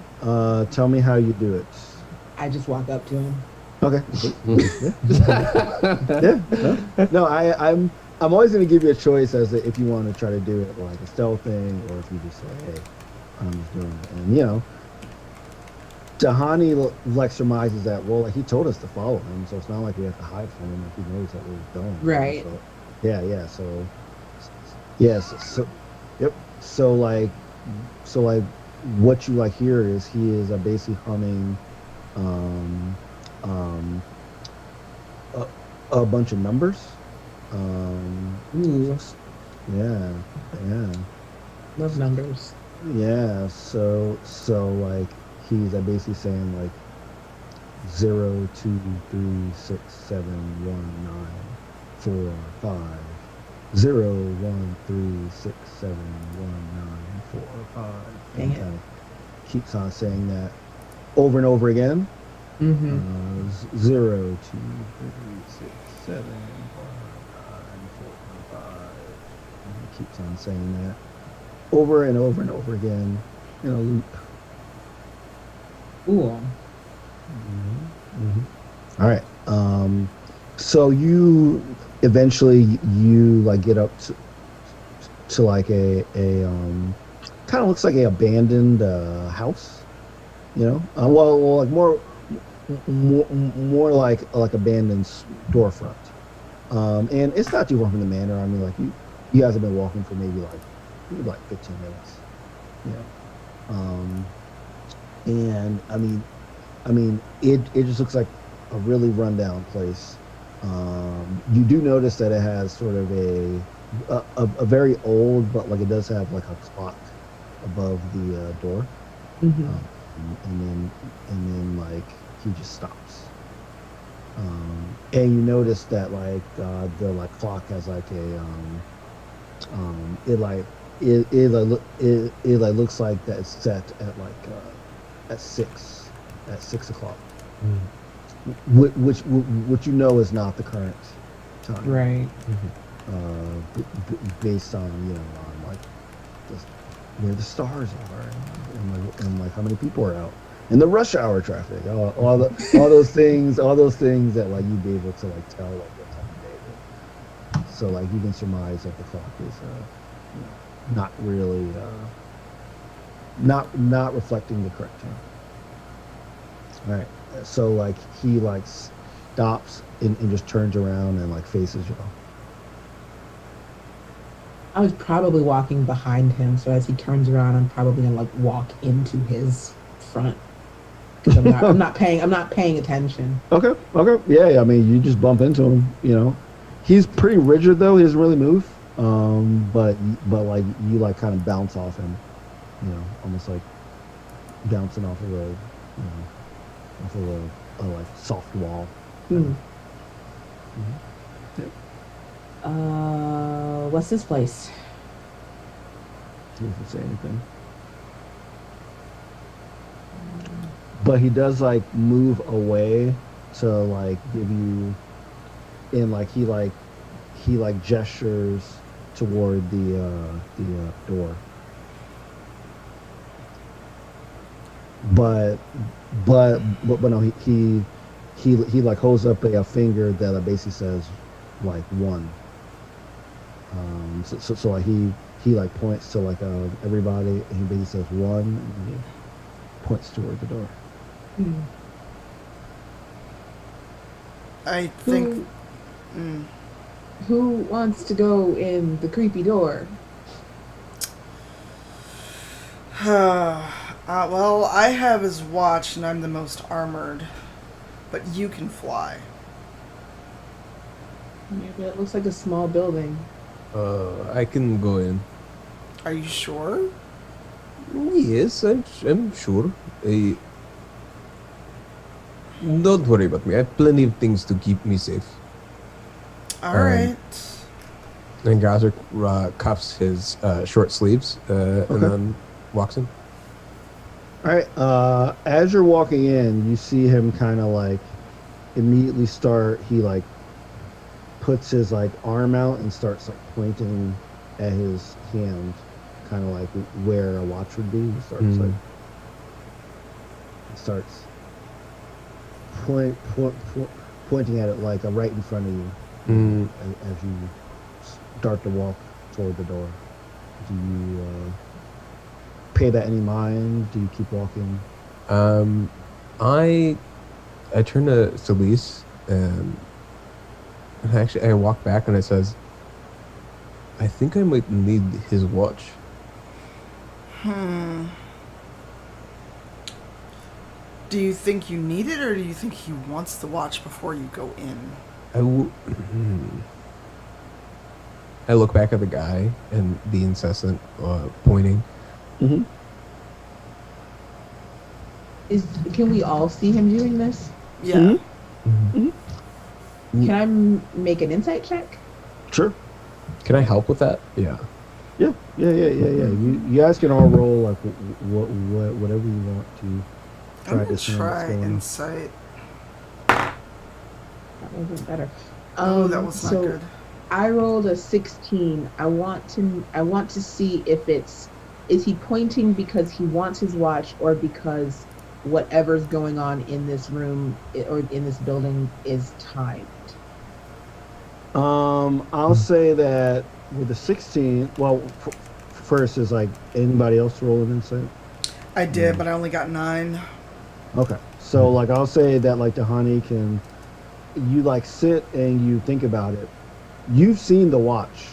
C: Tell me how you do it.
D: I just walk up to him.
C: Okay. Yeah. No, I'm always going to give you a choice as to if you want to try to do it like a stealth thing or if you just say, hey, I'm just doing it. And, you know, Tahani like surmises that, well, like he told us to follow him, so it's not like we have to hide from him. Like he knows that we're going.
D: Right.
C: So, yeah. So, yes. Yep. So like, what you like hear is he is basically humming, a bunch of numbers.
D: Ooh,
C: Yeah.
D: love numbers.
C: Yeah. So like he's basically saying like 0, 2, 3, 6, 7, 1, 9, 4, 5. 0, 1, 3, 6, 7, 1, 9, 4, 5. And
D: Dang it.
C: kind of keeps on saying that over and over again. 0, 2, 3, 6, 7, 1, 9, 4, 5. And he keeps on saying that over and over and over again in a loop.
D: Cool.
C: All right. So you eventually you like get up to like a kind of looks like a abandoned house, you know. Well, like more like abandoned storefront. And it's not too far from the manor. I mean, like you guys have been walking for maybe like 15 minutes, you know. And I mean, it just looks like a really rundown place. You do notice that it has sort of a very old, but like it does have like a clock above the door.
D: Mm-hmm.
C: And then like he just stops. And you notice that like the like clock has like a it like looks like that it's set at like at 6 o'clock. Which you know is not the current time,
D: Right.
C: based on on like where the stars are and like how many people are out and the rush hour traffic, all those things that like you'd be able to like tell like what time of day it is. So like you can surmise that the clock is not really not reflecting the correct time. All right. So like he like stops and just turns around and like faces you.
D: I was probably walking behind him, so as he turns around, I'm probably gonna like walk into his front because I'm not paying attention.
C: Okay. Yeah. I mean, you just bump into him. You know, he's pretty rigid though. He doesn't really move. But like you like kind of bounce off him. You know, almost like bouncing off of off of a like soft wall.
D: Hmm.
C: Yep.
D: What's this place?
C: He doesn't say anything. But he does like move away to like give you, and like he gestures toward the door. But no, he like holds up a finger that basically says like 1. So like he like points to like everybody and he basically says 1 and he points toward the door.
A: I think.
D: Who wants to go in the creepy door?
A: Well, I have his watch and I'm the most armored, but you can fly.
D: Maybe it looks like a small building.
B: I can go in.
A: Are you sure?
B: Yes, I'm sure. Don't worry about me. I have plenty of things to keep me safe.
A: All right.
B: And Gosrick cuffs his short sleeves and then walks in.
C: All right. As you're walking in, you see him kind of like immediately start. He like puts his like arm out and starts like pointing at his hand, kind of like where a watch would be. He starts pointing at it like right in front of you as you start to walk toward the door. Do you pay that any mind? Do you keep walking?
B: I turn to Celise and actually I walk back and it says, I think I might need his watch.
A: Do you think you need it, or do you think he wants the watch before you go in?
B: I look back at the guy and the incessant pointing.
C: Mm-hmm.
D: Can we all see him doing this?
A: Yeah.
D: Can I make an insight check?
C: Sure.
B: Can I help with that? Yeah.
C: Yeah. You guys can all roll like whatever you want to
A: I'm
C: try
A: gonna
C: to see what's
A: try
C: going on.
A: insight.
D: That wasn't better.
A: Oh, that was not
D: so
A: good.
D: I rolled a 16. I want to see if is he pointing because he wants his watch, or because whatever's going on in this room or in this building is timed.
C: I'll say that with the 16. Well, first is like anybody else roll an insight?
A: I did, but I only got 9.
C: Okay, so like I'll say that like the honey can, you like sit and you think about it. You've seen the watch.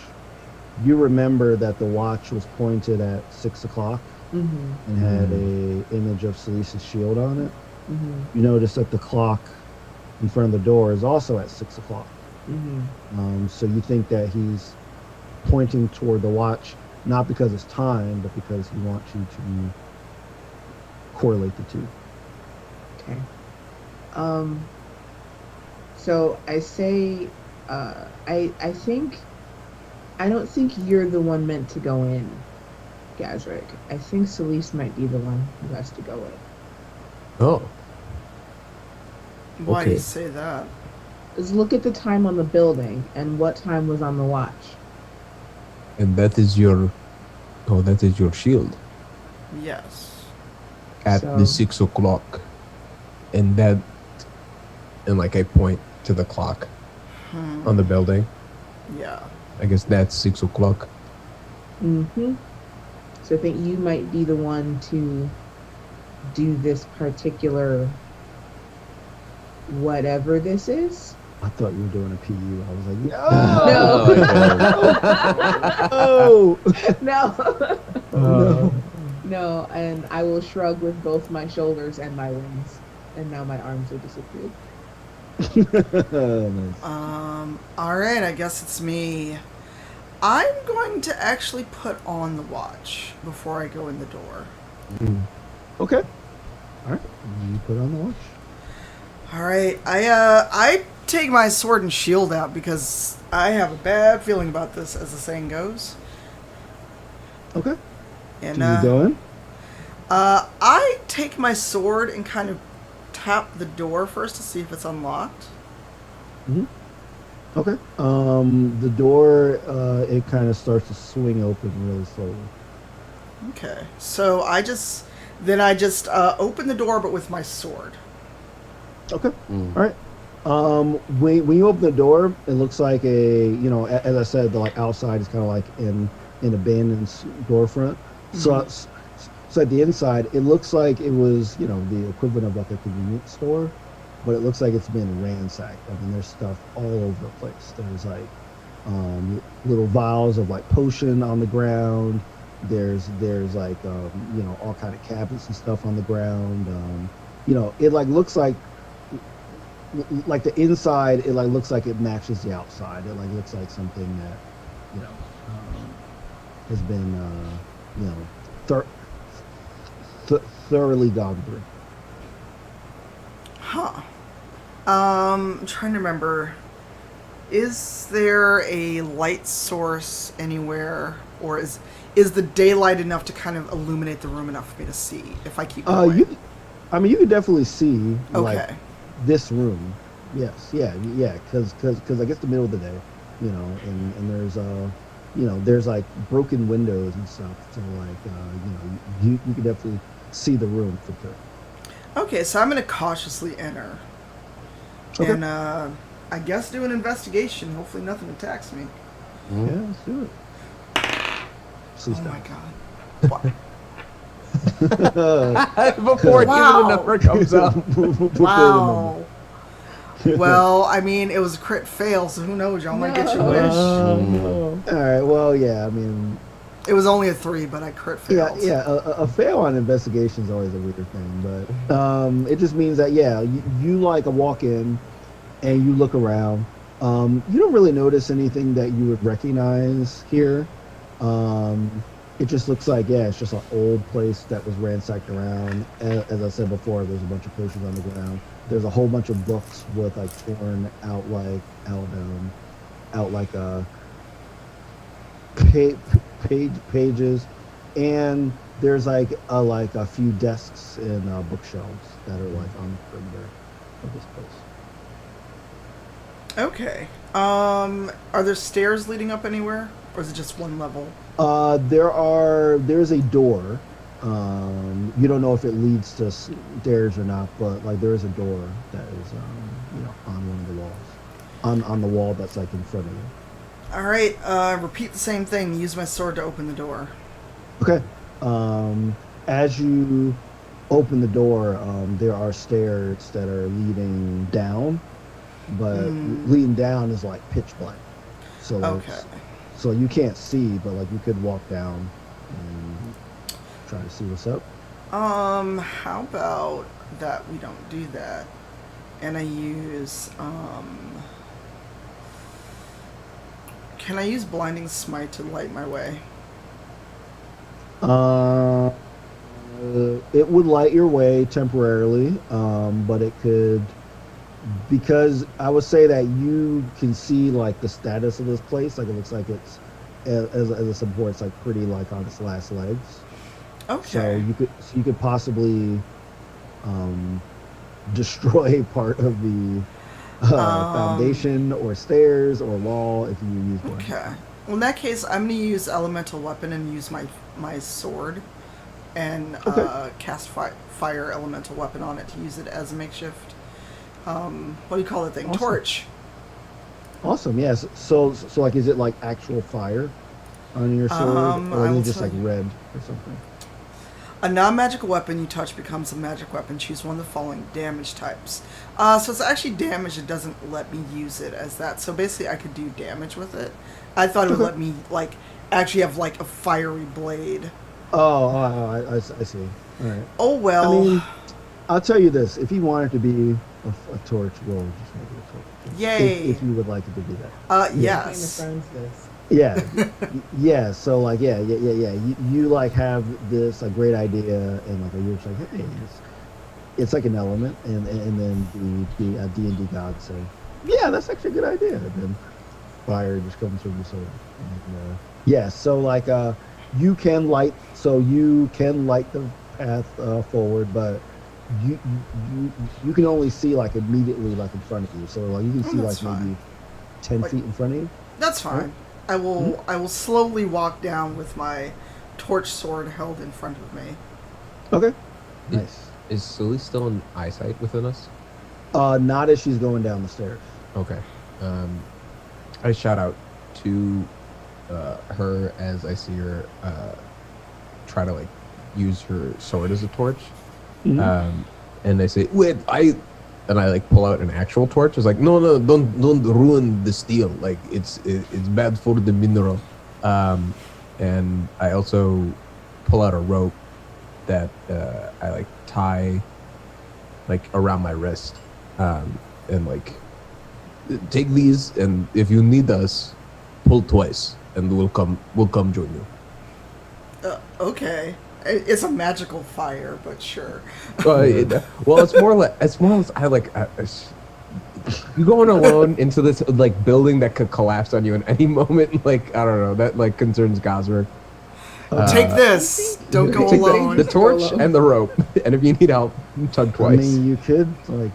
C: You remember that the watch was pointed at 6 o'clock and had a image of Celise's shield on it. You notice that the clock in front of the door is also at 6 o'clock. So you think that he's pointing toward the watch, not because it's time, but because he wants you to correlate the two.
D: Okay. So I say, I don't think you're the one meant to go in, Gazrick. I think Celise might be the one who has to go in.
B: Oh.
A: Why do you
B: Okay.
A: say that?
D: Just look at the time on the building and what time was on the watch.
B: And that is your shield
A: Yes.
B: at the 6 o'clock. And like I point to the clock on the building.
A: Yeah.
B: I guess that's 6 o'clock.
D: So I think you might be the one to do this particular whatever this is.
C: I thought you were doing a PU. I was like,
D: No.
C: no.
D: No, and I will shrug with both my shoulders and my wings. And now my arms are disappeared.
C: Nice.
A: All right, I guess it's me. I'm going to actually put on the watch before I go in the door.
C: Okay. All right. You put on the watch.
A: All right, I take my sword and shield out because I have a bad feeling about this, as the saying goes.
C: Okay.
A: And
C: Do you go in?
A: I take my sword and kind of tap the door first to see if it's unlocked.
C: Okay. The door, it kind of starts to swing open really slowly.
A: Okay, so I just open the door, but with my sword.
C: Okay. All right. When you open the door, it looks like as I said, the like outside is kind of like an abandoned storefront. So at the inside, it looks like it was, the equivalent of like a convenience store, but it looks like it's been ransacked. I mean, there's stuff all over the place. There's like little vials of like potion on the ground. There's like all kind of cabinets and stuff on the ground. It like looks like the inside. It like looks like it matches the outside. It like looks like something that has been thoroughly gone through.
A: Huh. I'm trying to remember. Is there a light source anywhere, or is the daylight enough to kind of illuminate the room enough for me to see if I keep going?
C: You could definitely see like
A: Okay.
C: this room. Yes, yeah, because I guess the middle of the day, and there's there's like broken windows and stuff. So like you could definitely see the room for sure.
A: Okay, so I'm going to cautiously enter.
C: Okay.
A: And I guess do an investigation. Hopefully nothing attacks me.
E: Mhm.
C: Yeah, let's do it. Please
A: Oh
C: don't.
A: my god. What?
B: Before
A: Wow.
B: even a number comes out.
A: Wow. Well, I mean, it was a crit fail, so who knows? Y'all might get your
D: No.
A: wish.
C: All right. Well, yeah. I mean,
A: It was only a 3, but I crit failed.
C: yeah. A fail on investigation is always a weird thing, but it just means that you like a walk in, and you look around. You don't really notice anything that you would recognize here. It just looks like it's just an old place that was ransacked around. As I said before, there's a bunch of places on the ground. There's a whole bunch of books with like torn out pages, and there's like a few desks and bookshelves that are like on the perimeter of this place.
A: Okay. Are there stairs leading up anywhere? Or is it just one level?
C: There's a door. You don't know if it leads to stairs or not, but like there is a door that is on one of the walls, on the wall that's like in front of you.
A: Alright, repeat the same thing. Use my sword to open the door.
C: Okay. As you open the door, there are stairs that are leading down, but leading down is like pitch black. So
A: Okay.
C: so you can't see, but like you could walk down and try to see what's up.
A: How about that we don't do that? And I use, can I use Blinding Smite to light my way?
C: It would light your way temporarily, but it could, because I would say that you can see like the status of this place. Like it looks like it's as a support, it's like pretty like on its last legs.
A: Okay.
C: So you could possibly destroy part of the foundation or stairs or wall if you use one.
A: Okay. Well, in that case, I'm going to use Elemental Weapon and use my sword and cast Fire Elemental Weapon on it to use it as a makeshift, what do you call that thing?
C: Awesome.
A: Torch.
C: Awesome. Yes. So like, is it like actual fire on your sword, or
A: I will
C: is it just
A: tell
C: like
A: you.
C: red or something?
A: A non-magical weapon you touch becomes a magic weapon. Choose one of the following damage types. So it's actually damage. It doesn't let me use it as that. So basically, I could do damage with it. I thought it would let me like actually have like a fiery blade.
C: I see. All right.
A: Oh well.
C: I mean, I'll tell you this: if you want it to be a torch, we'll just make it a torch.
A: Yay.
C: If you would like it to be that.
D: Game of
A: Yes.
D: Thrones this.
C: Yeah. Yeah. So like, yeah. You like have this like great idea, and like you're just like, hey, it's like an element, and then the D&D gods say, yeah, that's actually a good idea, and then fire just comes from the sword. And, yeah. So like, you can light the path forward, but you can only see like immediately like in front of you. So like you can see
A: that's
C: like
A: fine.
C: maybe 10
A: Like-
C: feet in front of you.
A: That's fine. I will slowly walk down with my torch sword held in front of me.
C: Okay.
B: Yeah.
C: Nice.
B: Is Sully still in eyesight within us?
C: Not as she's going down the stairs.
B: Okay. I shout out to her as I see her try to like use her sword as a torch. And I say, wait, I like pull out an actual torch. It's like, no, don't ruin the steel. Like it's bad for the mineral. And I also pull out a rope that I like tie like around my wrist, and like take these, and if you need us, pull twice, and we'll come join you.
A: Okay. It's a magical fire, but sure.
B: Well, it's more like I like You going alone into this like building that could collapse on you in any moment. Like I don't know. That like concerns Gosrick.
A: Take this. Don't go
B: Take
A: alone.
B: the torch and the rope, and if you need help, tug
C: I
B: twice.
C: mean, you could like,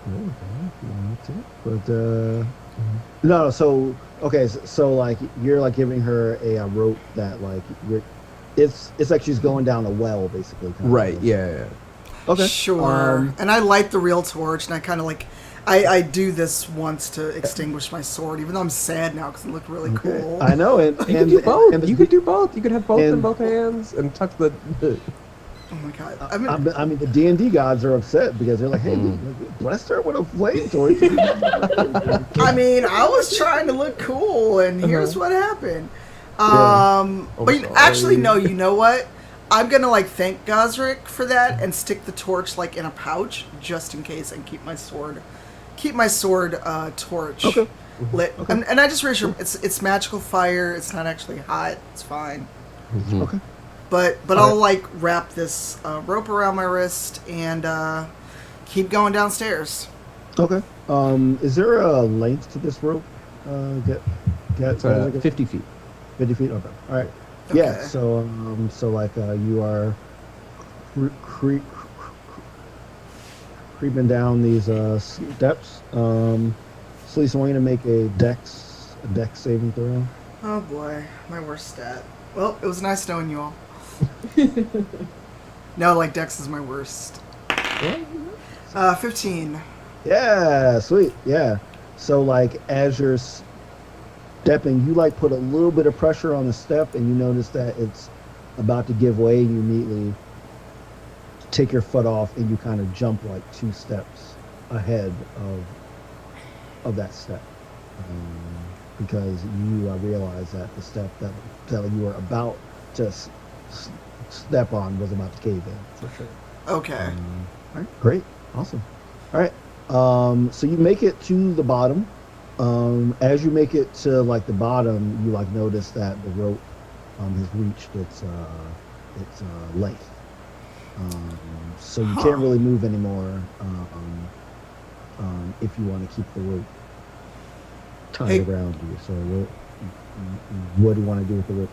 C: oh, if you want to, but no. So okay, so like you're like giving her a rope that like you're, it's like she's going down a well basically. Kind
B: Right.
C: of.
B: Yeah.
C: Okay.
A: Sure. And I light the real torch, and I kind of like, I do this once to extinguish my sword, even though I'm sad now because it looked really
C: Okay.
A: cool.
C: I know, and
B: You could do both.
C: and the-
B: You could do both. You could have both in
C: and-
B: both hands and tuck the.
A: Oh my god.
C: I mean, the D&D gods are upset because they're like, "Hey, we blessed her with a flame torch."
A: I mean, I was trying to look cool, and here's what happened. But
B: sorry.
A: actually, no. You know what? I'm gonna like thank Gosrick for that and stick the torch like in a pouch just in case, and keep my sword torch
C: Okay.
A: lit. And I just reassure him it's magical fire. It's not actually hot. It's fine.
C: Okay.
A: But I'll like wrap this rope around my wrist and keep going downstairs.
C: Okay. Is there a length to this rope? Get
B: It's 50 feet.
C: 50 feet. Okay. All right. Yeah.
A: Okay.
C: So like you are creeping down these steps. So Lisa, I want you to make a dex saving throw.
A: Oh boy, my worst stat. Well, it was nice knowing you all. No, like Dex is my worst. 15.
C: Yeah, sweet. Yeah. So like as you're stepping, you like put a little bit of pressure on the step, and you notice that it's about to give way, and you immediately take your foot off, and you kind of jump like 2 steps ahead of that step, because you realize that the step that you were about to step on was about to cave in for sure.
A: Okay.
C: All right, great, awesome. All right, so you make it to the bottom. As you make it to like the bottom, you like notice that the rope has reached its length. So you can't really move anymore if you want to keep the rope tied
A: Hey.
C: around you. So what do you want to do with the rope?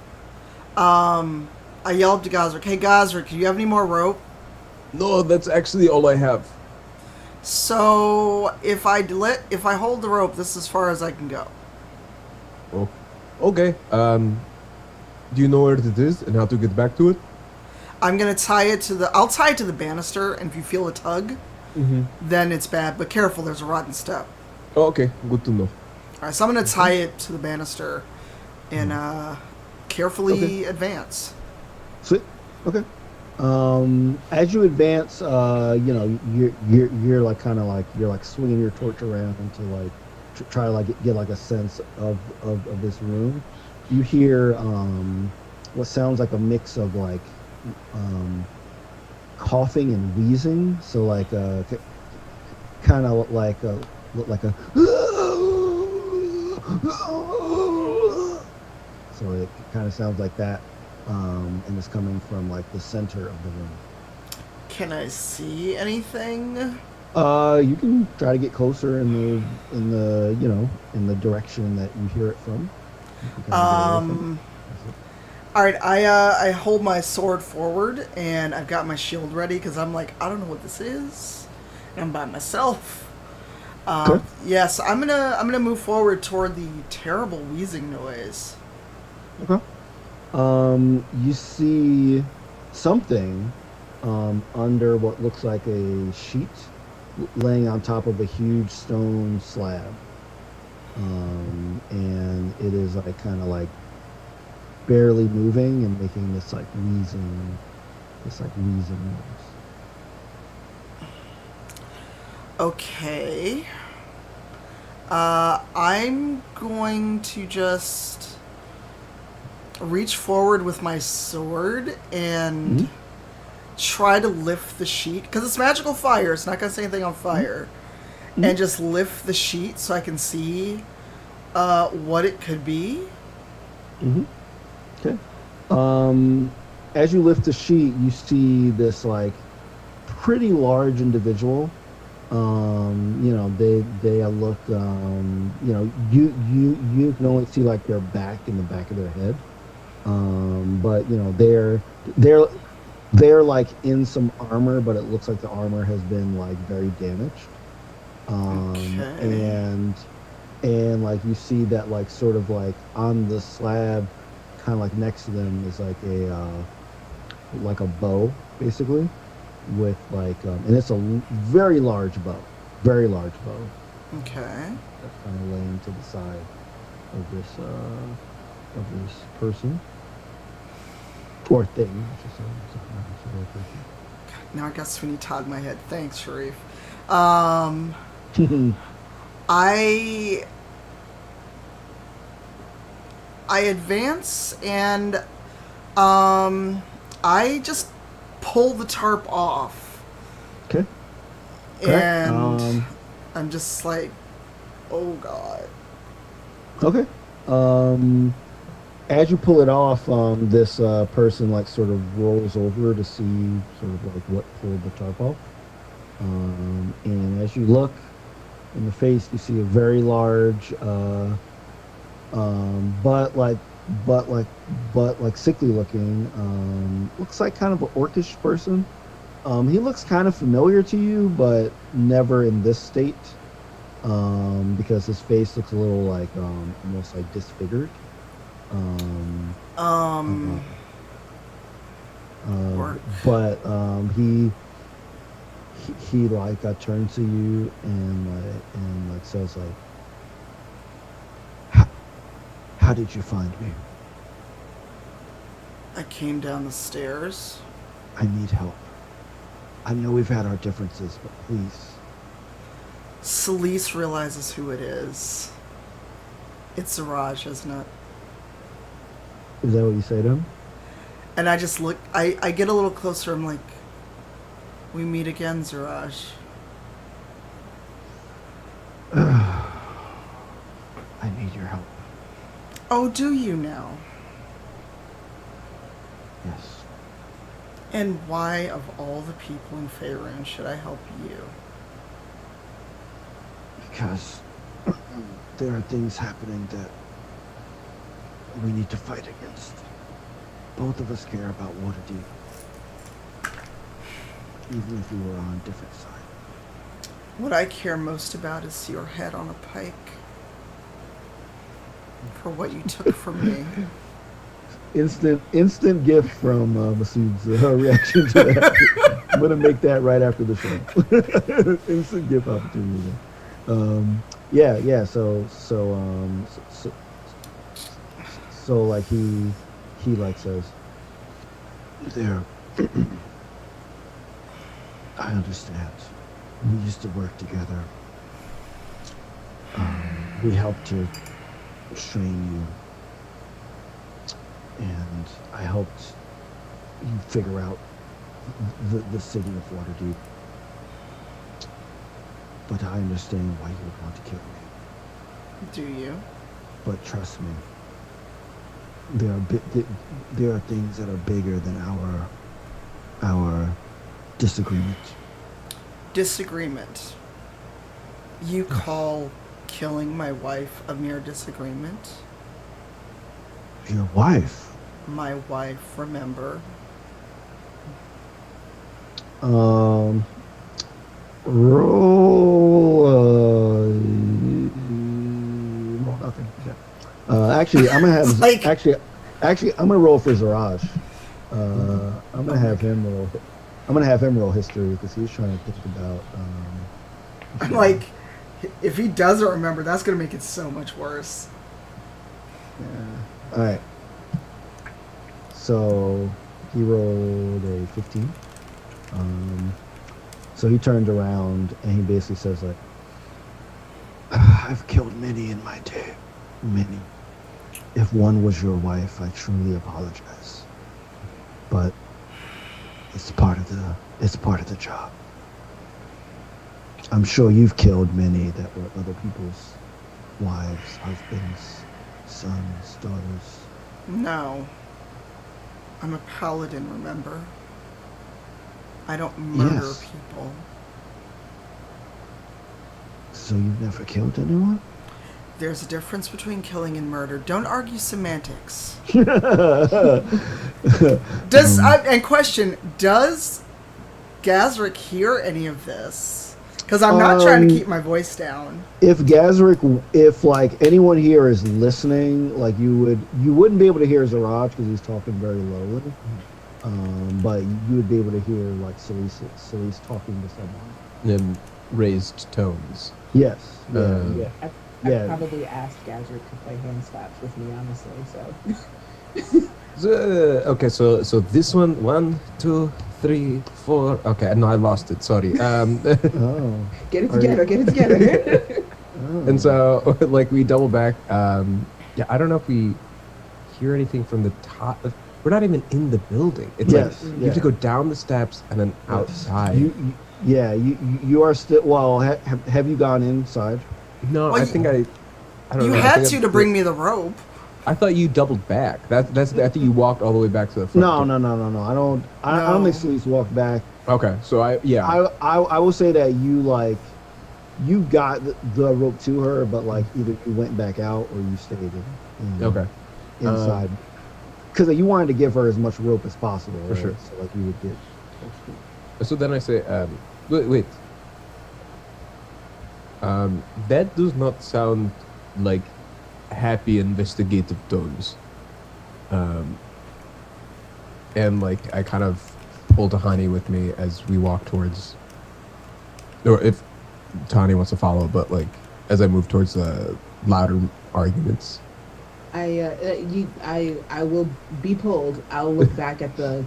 A: I yelled to Gosrick, "Hey Gosrick, do you have any more rope?"
B: No, that's actually all I have.
A: So if I hold the rope, this is as far as I can go.
B: Oh, okay. Do you know where it is and how to get back to it?
A: I'm gonna I'll tie it to the banister, and if you feel a tug, then it's bad. But careful, there's a rotten step.
B: Oh, okay, good to know.
A: All right, so I'm gonna tie it to the banister, and carefully advance.
C: Sweet. Okay. As you advance, you know, you're like kind of like you're like swinging your torch around to like try to like get like a sense of this room. You hear what sounds like a mix of like coughing and wheezing. So like kind of like a so it kind of sounds like that. And it's coming from like the center of the room.
A: Can I see anything?
C: You can try to get closer in the you know in the direction that you hear it from. You can kinda get away from it.
A: All right, I hold my sword forward, and I've got my shield ready because I'm like, I don't know what this is, and I'm by myself.
C: Okay.
A: Yes, I'm gonna move forward toward the terrible wheezing noise.
C: Okay. You see something under what looks like a sheet laying on top of a huge stone slab. And it is like kind of like barely moving and making this like wheezing noise.
A: Okay. I'm going to just reach forward with my sword and try to lift the sheet, because it's magical fire. It's not going to say anything on fire. And just lift the sheet so I can see what it could be.
C: Okay. As you lift the sheet, you see this like pretty large individual. you know, they look, you know, you can only see like their back in the back of their head. But you know, they're they're like in some armor, but it looks like the armor has been like very damaged.
A: Okay.
C: And like you see that like sort of like on the slab, kind of like next to them is like a bow basically with like and it's a very large bow, very large bow
A: Okay.
C: that's kind of laying to the side of this person or thing. I should say. It's not necessarily
A: Now I got Sweeney Todd in my head. Thanks, Sharif. Um,
C: a person.
A: I I advance and I just pull the tarp off,
C: Okay. Correct.
A: and I'm just like, oh god.
C: Okay. Um, as you pull it off, this person like sort of rolls over to see sort of like what pulled the tarp off. And as you look in the face, you see a very large, but like, but like, but like sickly looking. Looks like kind of an orcish person. He looks kind of familiar to you, but never in this state. Because his face looks a little like almost like disfigured. Um, uh,
A: Um, Work.
C: but he like turns to you and like says like, how did you find me?
A: I came down the stairs.
C: I need help. I know we've had our differences, but please.
A: Celeste realizes who it is. It's Zaraj, isn't it?
C: Is that what you say to him?
A: And I just look. I get a little closer. I'm like, we meet again, Zaraj.
C: I need your help.
A: Oh, do you now?
C: Yes.
A: And why, of all the people in Faerun, should I help you?
C: Because there are things happening that we need to fight against. Both of us care about Waterdeep, even if we were on different sides.
A: What I care most about is your head on a pike. For what you took from me.
C: Instant gift from Masood's reaction to that. I'm gonna make that right after the show. Instant gift opportunity. Yeah. So like he like says, there. I understand. We used to work together. We helped to train you, and I helped you figure out the city of Waterdeep. But I understand why you would want to kill me.
A: Do you?
C: But trust me, there are things that are bigger than our disagreement.
A: Disagreement. You call killing my wife a mere disagreement?
C: Your wife.
A: My wife, remember?
C: Roll. Roll nothing. Yeah. Actually, I'm gonna have
A: Like-
C: actually I'm gonna roll for Zaraj. I'm gonna have him roll. I'm gonna have him roll history because he's trying to think about.
A: I'm like, if he doesn't remember, that's going to make it so much worse.
C: Yeah. All right. So he rolled a 15. So he turned around and he basically says like, I've killed many in my day. Many. If one was your wife, I truly apologize. But it's part of the job. I'm sure you've killed many that were other people's wives, husbands, sons, daughters.
A: No. I'm a paladin, remember? I don't murder
C: Yes.
A: people.
C: So you've never killed anyone?
A: There's a difference between killing and murder. Don't argue semantics. And question, does Gazrick hear any of this? Because I'm not trying to keep my voice down.
C: If like anyone here is listening, like you wouldn't be able to hear Zaraj because he's talking very lowly. But you would be able to hear like Celise talking to someone
B: In raised tones.
C: Yes.
B: Yeah.
D: I probably asked Gazrick to play hand slaps with me, honestly. So.
B: Okay, so this one, 1, 2, 3, 4. Okay, no, I lost it. Sorry.
C: Oh.
D: Get it together. Get it together.
B: And so, like, we double back. Yeah, I don't know if we hear anything from the top. We're not even in the building. It's like you have to go down the steps and then outside.
C: You are still. Well, have you gone inside?
B: No,
A: Well,
B: I think I don't
A: You
B: know.
A: had to bring me the rope.
B: I thought you doubled back. I think you walked all the way back to the front.
C: No. I don't think Celise walked back.
B: Okay, so I
C: will say that you got the rope to her, but like either you went back out or you stayed inside because you wanted to give her as much rope as possible.
B: For sure.
C: So like you would get.
B: So then I say, wait. That does not sound like happy investigative tones. And like I kind of pull Tahani with me as we walk towards, or if Tahani wants to follow, but like as I move towards the louder arguments.
D: I will be pulled. I'll look back at the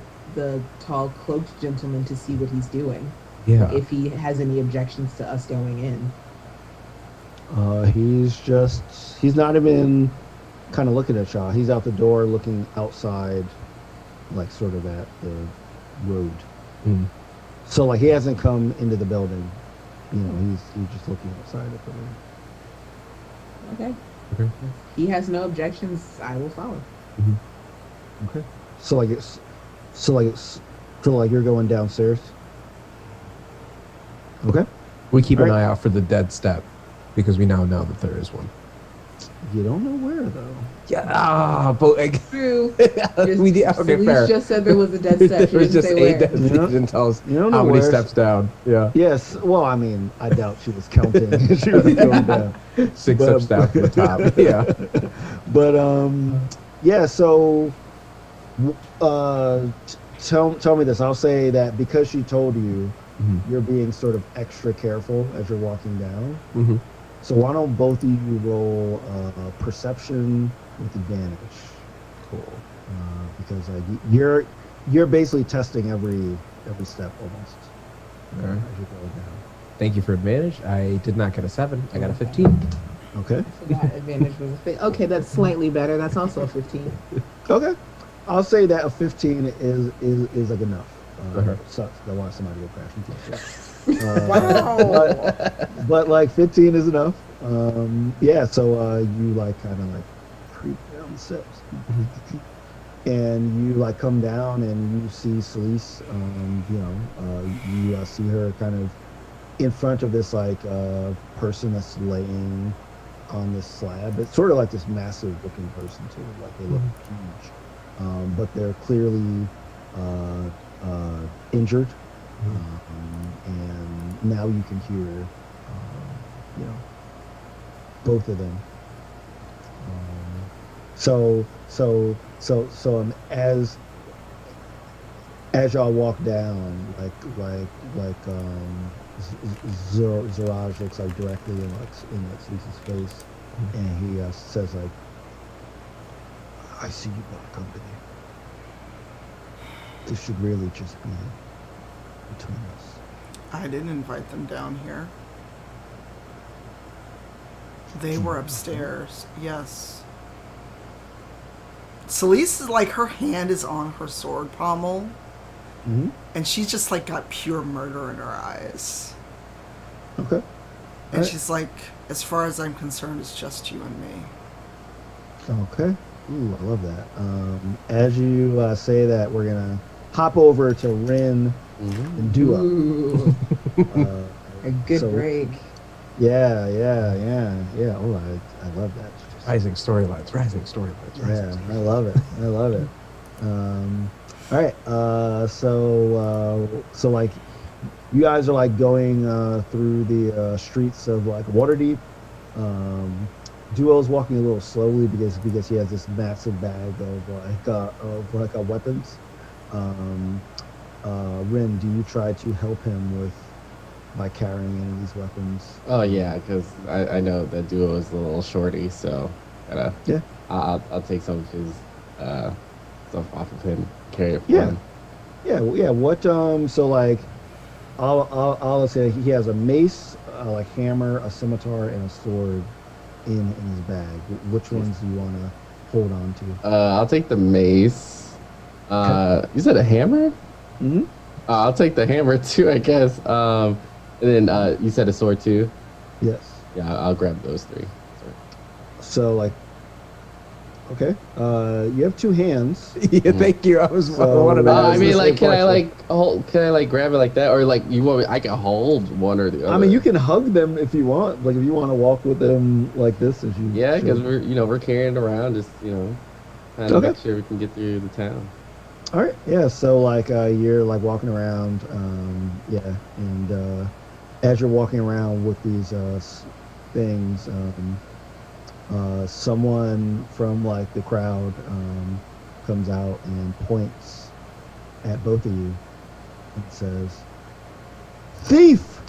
D: tall cloaked gentleman to see what he's doing.
B: Yeah.
D: If he has any objections to us going in.
C: He's not even kind of looking at y'all. He's out the door looking outside, like sort of at the road.
B: Mm.
C: So like he hasn't come into the building. You know, he's just looking outside at the road.
D: Okay.
B: Okay.
D: If he has no objections, I will follow.
B: Mm-hmm. Okay.
C: So you're going downstairs. Okay.
B: We keep an eye out for the dead step because we now know that there is one.
C: You don't know where though.
B: Yeah. But like,
D: True.
B: we okay, fair.
D: just said there was a dead step.
B: There was just a dead step. She didn't tell us how many steps down. Yeah.
C: Yes. Well, I mean, I doubt she was counting. She was going down.
B: 6 steps down from the top. Yeah.
C: But yeah. So, tell me this. I'll say that because she told you, you're being sort of extra careful as you're walking down.
B: Mm-hmm.
C: So why don't both of you roll perception with advantage?
B: Cool.
C: Because you're basically testing every step almost.
B: Okay.
C: As you're going down.
B: Thank you for advantage. I did not get a 7. I got a 15.
C: Okay.
D: I forgot advantage was a thing. Okay, that's slightly better. That's also a 15.
C: Okay. I'll say that a 15 is like enough. Sucks. I want somebody to go crash into
A: Wow.
C: but like 15 is enough. Yeah. So you like kind of like creep down the steps, and you like come down and you see Celise. You see her kind of in front of this like person that's laying on this slab. It's sort of like this massive looking person too. Like they look huge, but they're clearly injured. And now you can hear, both of them. As y'all walk down, Zaraj looks like directly in Celise's face, and he says like, "I see you bought company. This should really just be between us."
A: I didn't invite them down here. They were upstairs. Yes. Celise is like, her hand is on her sword pommel.
C: Mm-hmm.
A: And she's just like got pure murder in her eyes.
C: Okay.
A: And she's like, as far as I'm concerned, it's just you and me.
C: Okay. Ooh, I love that. As you say that, we're gonna hop over to Rin and Dua.
D: Ooh. A good break.
C: Yeah. Oh, I love that.
B: Rising storylines. Rising storylines. Rising
C: Yeah,
B: storylines.
C: I love it. I love it. All right. So like, you guys are like going through the streets of like Waterdeep. Um, Duo's walking a little slowly because he has this massive bag of like weapons. Um, Rin, do you try to help him with by carrying any of these weapons?
E: Oh yeah, because I know that duo is a little shorty, so gotta
C: Yeah.
E: I'll take some of his uh stuff off of him, carry it for
C: Yeah.
E: him.
C: Yeah. What? So like, I'll say he has a mace, like hammer, a scimitar, and a sword in his bag. Which ones do you want to hold on to?
E: I'll take the mace.
C: Okay.
E: You said a hammer?
C: Hmm.
E: I'll take the hammer too, I guess. And then you said a sword too.
C: Yes.
E: Yeah, I'll grab those three.
C: So like, okay. You have two hands.
B: Yeah, thank you. I
C: So,
B: wanted to
C: That
E: I
B: ask
C: is
E: mean,
B: the
E: like,
B: same question.
E: can I like grab it like that, or like you want me? I can hold one or the other.
C: I mean, you can hug them if you want. Like if you want to walk with them like this, as you.
E: Yeah, because
C: showed.
E: we're carrying it around, just trying to
C: Okay.
E: make sure we can get through the town.
C: All right. Yeah. So like you're like walking around. Yeah. And as you're walking around with these things, someone from like the crowd comes out and points at both of you and says, "Thief!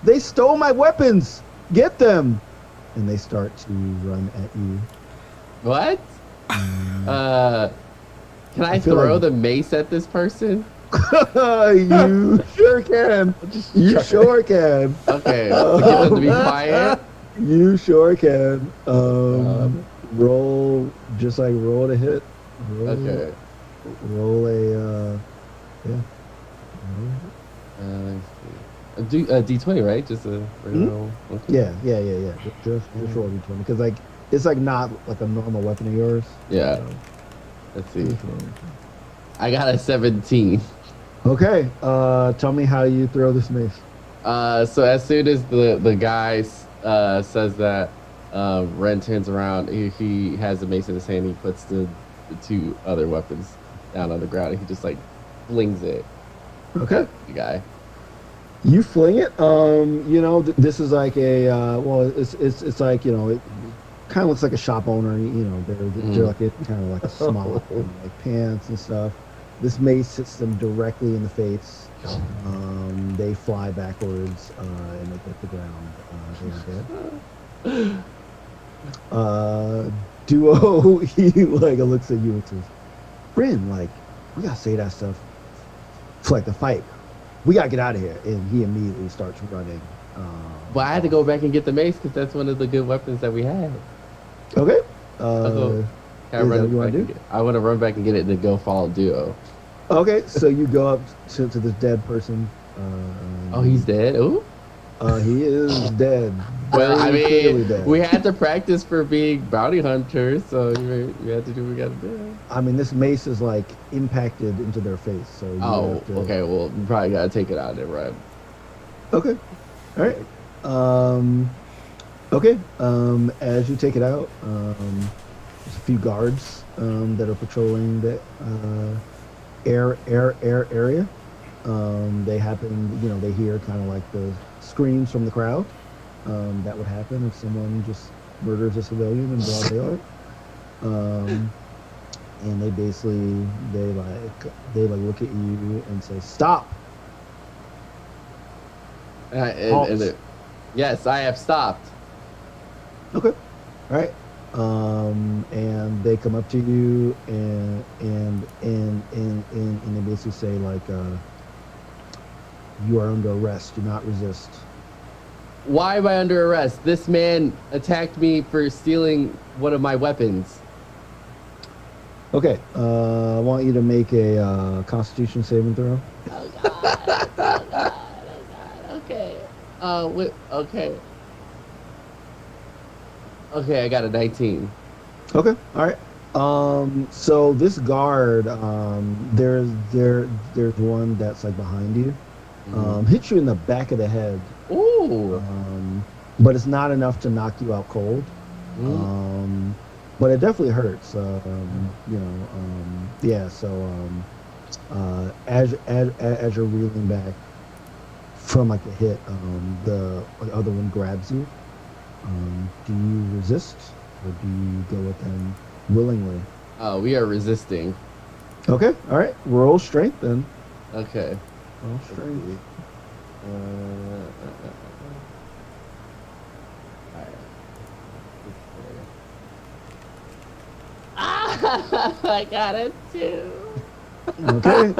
C: They stole my weapons! Get them!" And they start to run at you.
E: What?
C: Um,
E: Uh, can I
C: feel
E: throw
C: like-
E: the mace at this person?
C: you sure can. You sure can.
E: Okay, to get them to be quiet.
C: You sure can.
E: Um,
C: Roll, just like roll to hit. Roll,
E: Okay.
C: Roll a, yeah.
E: Let's see. A D20, right? Just a regular. Okay.
C: Yeah. Just roll d20 because like it's like not like a normal weapon of yours.
E: Yeah.
C: So,
E: Let's see.
C: just roll.
E: I got a 17.
C: Okay. Tell me how you throw this mace.
E: So as soon as the guy says that, Ren turns around. He has the mace in his hand. He puts the two other weapons down on the ground, and he just like flings it
C: Okay.
E: at the guy.
C: You fling it. This is like a it's like it kind of looks like a shop owner. They're like kind of like a smock and like pants and stuff. This mace hits them directly in the face. They fly backwards and they hit the ground. They are dead. Duo, he like looks at you and says, "Bryn, like we gotta say that stuff for like the fight. We gotta get out of here." And he immediately starts running.
E: But I had to go back and get the mace because that's one of the good weapons that we had.
C: Okay.
E: I'll go- Can I
C: Is
E: run
C: that what you wanna
E: back and
C: do?
E: I want to run back and get it and then go follow Duo.
C: Okay. So you go up to this dead person.
E: Oh, he's dead. Ooh.
C: He is dead.
E: Well, I
C: Very clearly
E: mean,
C: dead.
E: we had to practice for being bounty hunters, so we had to do what we got to do.
C: I mean, this mace is like impacted into their face. So you
E: Oh,
C: have to-
E: okay. Well, you probably got to take it out there, right?
C: Okay. All right. Okay. As you take it out, there's a few guards that are patrolling the area. They happen, they hear kind of like the screams from the crowd. That would happen if someone just murders a civilian in broad daylight. And they basically they look at you and say, "Stop." Halt.
E: Yes, I have stopped.
C: Okay. All right. And they come up to you and they basically say like, "You are under arrest. Do not resist."
E: Why am I under arrest? This man attacked me for stealing one of my weapons.
C: Okay. I want you to make a Constitution saving throw.
E: Oh God! Oh God! Oh God! Okay. Okay. Okay, I got a 19.
C: Okay. All right. So this guard, there's one that's like behind you, hits you in the back of the head.
E: Ooh.
C: but it's not enough to knock you out cold.
E: Mm.
C: But it definitely hurts. Yeah. So as you're reeling back from like a hit, the other one grabs you. Do you resist or do you go with him willingly?
E: We are resisting.
C: Okay. All right. Roll strength then.
E: Okay.
C: Roll strength.
E: I got it too.
C: Okay.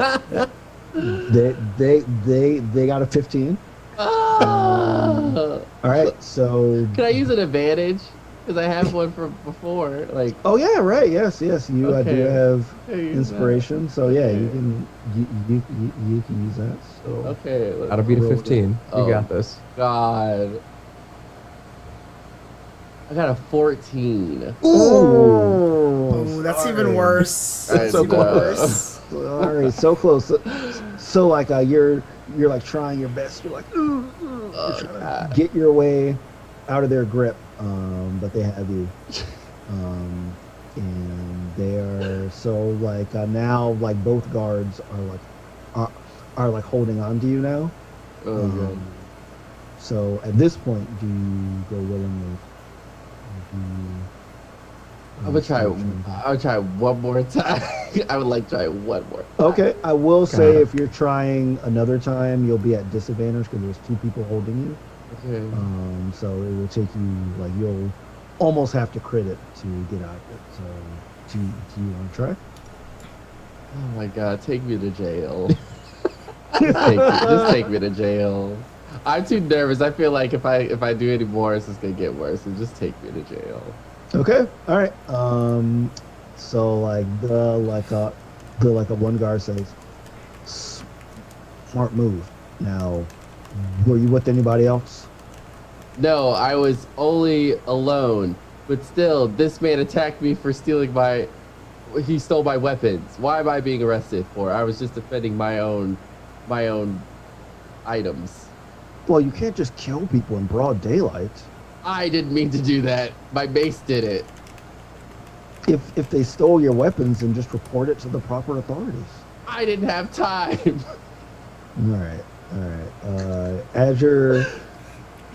C: They got a 15. All right. So
E: Can I use an advantage? Because I have one from before. Like,
C: oh yeah, right. Yes. You do
E: okay.
C: have
E: I use
C: inspiration.
E: that.
C: So yeah,
E: Okay.
C: you can you can use that. So
E: Okay.
B: That'll beat a
C: roll
B: 15. You
E: Oh.
B: got this.
E: God. I got a 14.
A: Oh, that's
C: sorry.
A: even worse.
E: I
A: That's
C: so
A: even
E: know.
A: worse.
C: Sorry, so close. So like you're like trying your best. You're like you're
E: Oh,
C: trying to
E: God.
C: get your way out of their grip, but they have you. And they are so like now like both guards are like holding on to you now.
E: Oh, God.
C: So at this point, do you go willingly? Do you,
E: I'm gonna try.
C: stay trained?
E: I'll try one more time. I would like to try one more.
C: Okay, I will say
B: Got it.
C: if you're trying another time, you'll be at disadvantage because there's two people holding you.
E: Okay.
C: So it will take you like you'll almost have to crit it to get out of it. So do you want to try?
E: Oh my God! Take me to jail. Just take me to jail. I'm too nervous. I feel like if I do any more, it's just gonna get worse. So just take me to jail.
C: Okay, all right. So like the one guard says, smart move. Now, were you with anybody else?
E: No, I was only alone. But still, this man attacked me for stealing my. He stole my weapons. Why am I being arrested for? I was just defending my own items.
C: Well, you can't just kill people in broad daylight.
E: I didn't mean to do that. My mace did it.
C: If they stole your weapons, then just report it to the proper authorities.
E: I didn't have time.
C: All right. As you're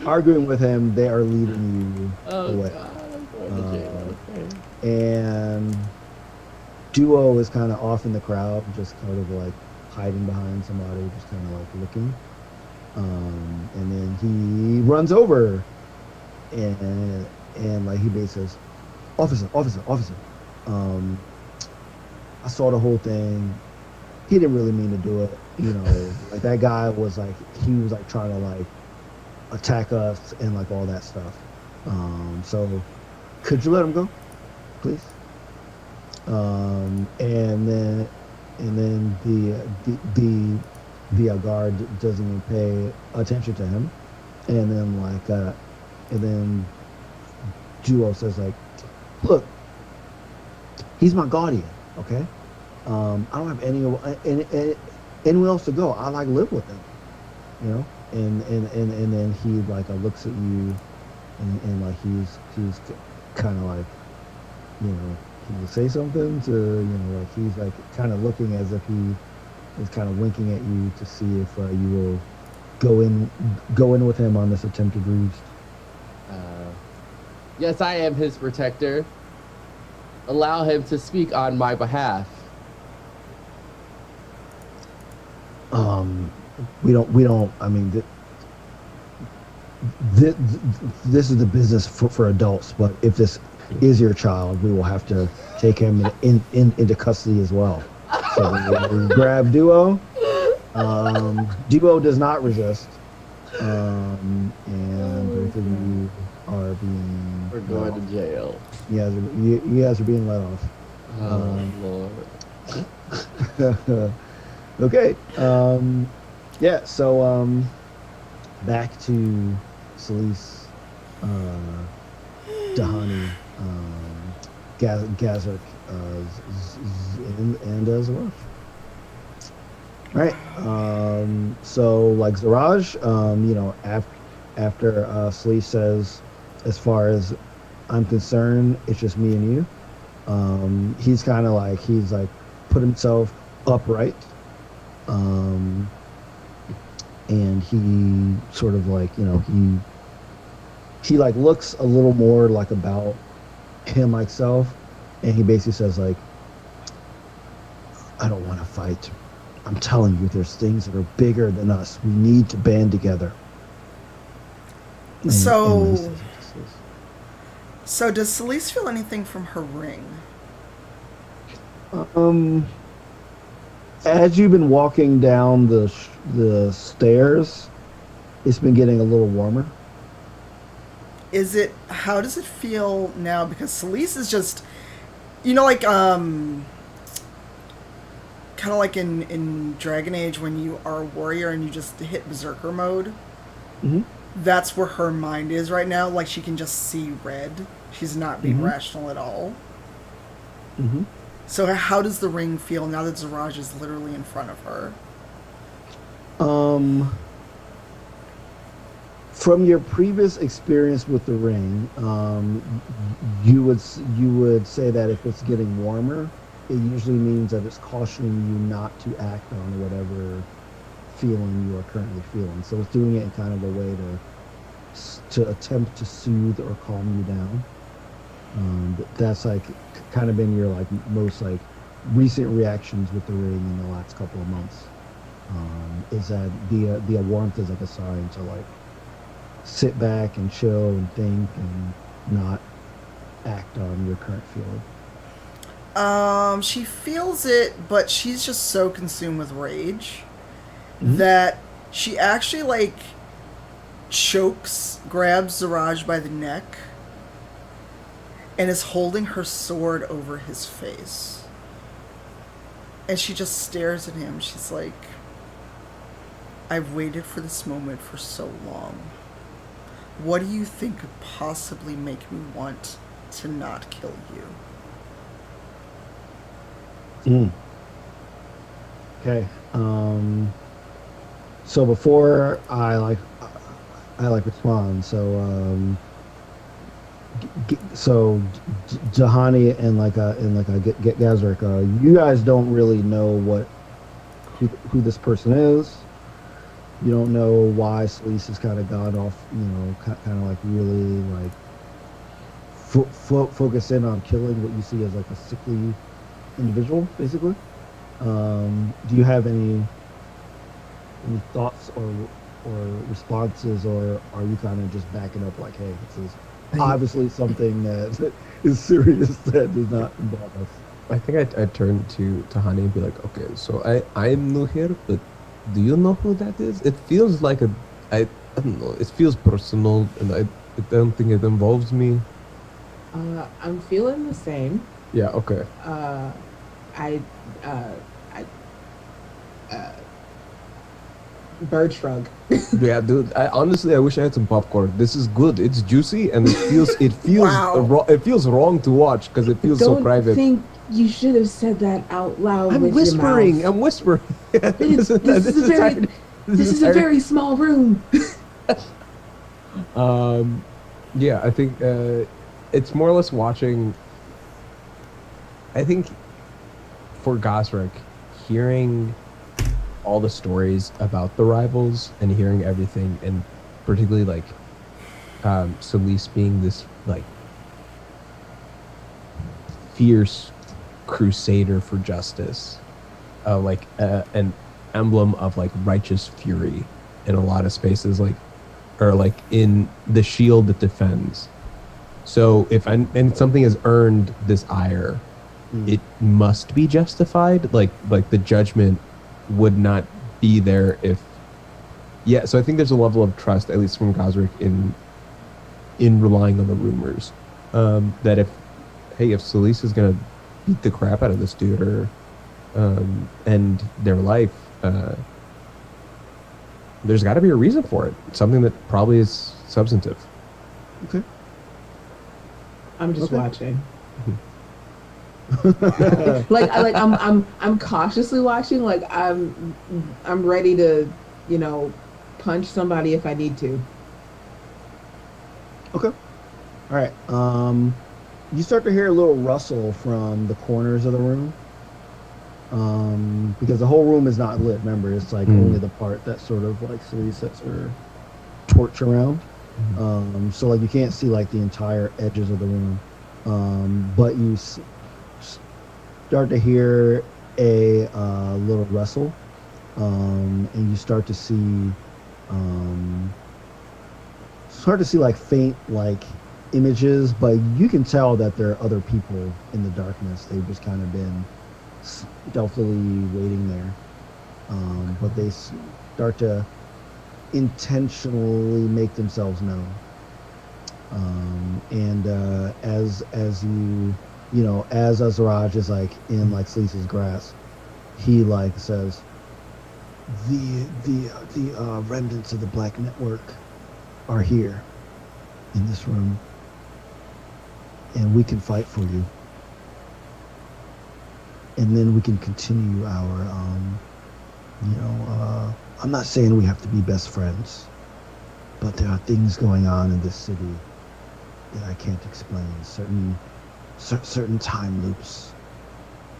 C: arguing with him, they are leading you
E: Oh
C: away.
E: God, I'm going to jail. Okay.
C: And Duo is kind of off in the crowd, just kind of like hiding behind somebody, just kind of like looking. And then he runs over and like he basically says, officer. I saw the whole thing. He didn't really mean to do it. You know, like that guy was like, he was like trying to like attack us and like all that stuff. So could you let him go, please? And then the guard doesn't even pay attention to him. And then Duo says like, look, he's my guardian, okay? I don't have anyone else to go. I like live with him, you know. And then he like looks at you, and like he's kind of like, you know, can you say something to, you know, like he's like kind of looking as if he is kind of winking at you to see if you will go in with him on this attempted ruse.
E: Yes, I am his protector. Allow him to speak on my behalf.
C: We don't. I mean, this is the business for adults. But if this is your child, we will have to take him into custody as well. So we grab Duo. Duo does not resist. And both of you are being.
E: We're going to jail.
C: You guys are being let off.
E: Oh Lord.
C: Okay. Yeah. So back to Celise, Dahani, Gazric, and Zaraj. All right. So like Zaraj, you know, after Slee says, as far as I'm concerned, it's just me and you. He's kind of like, he's like put himself upright. Um, and he sort of like, you know, he like looks a little more like about him myself. And he basically says like, I don't want to fight. I'm telling you, there's things that are bigger than us. We need to band together. And
A: So,
C: he says,
A: so does Celeste feel anything from her ring?
C: as you've been walking down the stairs, it's been getting a little warmer.
A: How does it feel now? Because Celeste is just, like, kind of like in Dragon Age when you are a warrior and you just hit Berserker mode.
C: Mm-hmm.
A: That's where her mind is right now. Like, she can just see red. She's not being
C: Mm-hmm.
A: rational at all.
C: Mm-hmm.
A: So how does the ring feel now that Zaraj is literally in front of her?
C: From your previous experience with the ring, you would say that if it's getting warmer, it usually means that it's cautioning you not to act on whatever feeling you are currently feeling. So it's doing it in kind of a way to attempt to soothe or calm you down. That's like kind of been your like most like recent reactions with the ring in the last couple of months. Is that the warmth is like a sign to like sit back and chill and think and not act on your current feeling.
A: She feels it, but she's just so consumed with rage
C: Mhm.
A: that she actually, like, grabs Zaraj by the neck, and is holding her sword over his face. And she just stares at him. She's like, I've waited for this moment for so long. What do you think could possibly make me want to not kill you?
C: Okay. So before I respond, Jahani and Gazrick, you guys don't really know who this person is. You don't know why Celeste has kind of gone off, kind of like really like focus in on killing what you see as like a sickly individual, basically. Do you have any thoughts or responses, or are you kind of just backing up like, hey, this is obviously something that is serious that does not involve us?
B: I think I'd turn to Hani and be like, okay, so I'm new here, but do you know who that is? It feels like I don't know, it feels personal, and I don't think it involves me.
D: I'm feeling the same.
B: Yeah, okay.
D: Bird shrug.
B: Yeah, dude. Honestly, I wish I had some popcorn. This is good. It's juicy, and it feels
A: Wow.
B: it feels wrong to watch because it feels so private.
D: Don't think you should have said that out loud.
B: I'm
D: with
B: whispering.
D: Your mouth.
B: I'm whispering.
D: This is a very small room.
B: Yeah, I think it's more or less watching. I think for Gosrick, hearing all the stories about the rivals and hearing everything, and particularly like Celeste being this like fierce crusader for justice, like an emblem of like righteous fury in a lot of spaces, like, or like in the shield that defends. So and something has earned this ire, it must be justified. Like the judgment would not be there if. Yeah, so I think there's a level of trust, at least from Gosrick, in relying on the rumors, that if Celeste is gonna beat the crap out of this dude or end their life, there's got to be a reason for it. Something that probably is substantive.
C: Okay.
D: I'm just watching.
C: Mm-hmm.
D: I'm cautiously watching. Like I'm ready to, punch somebody if I need to.
C: Okay. All right. You start to hear a little rustle from the corners of the room. Because the whole room is not lit. Remember, it's like only the part that sort of like Celie sets her torch around. So like you can't see like the entire edges of the room. But you start to hear a little rustle, and you um, start to see like faint like images, but you can tell that there are other people in the darkness. They've just kind of been stealthily waiting there, but they start to intentionally make themselves known. And as as Azaraj is like in like Sleece's grasp, he like says, the remnants of the Black Network are here in this room, and we can fight for you, and then we can continue our I'm not saying we have to be best friends, but there are things going on in this city that I can't explain. Certain time loops,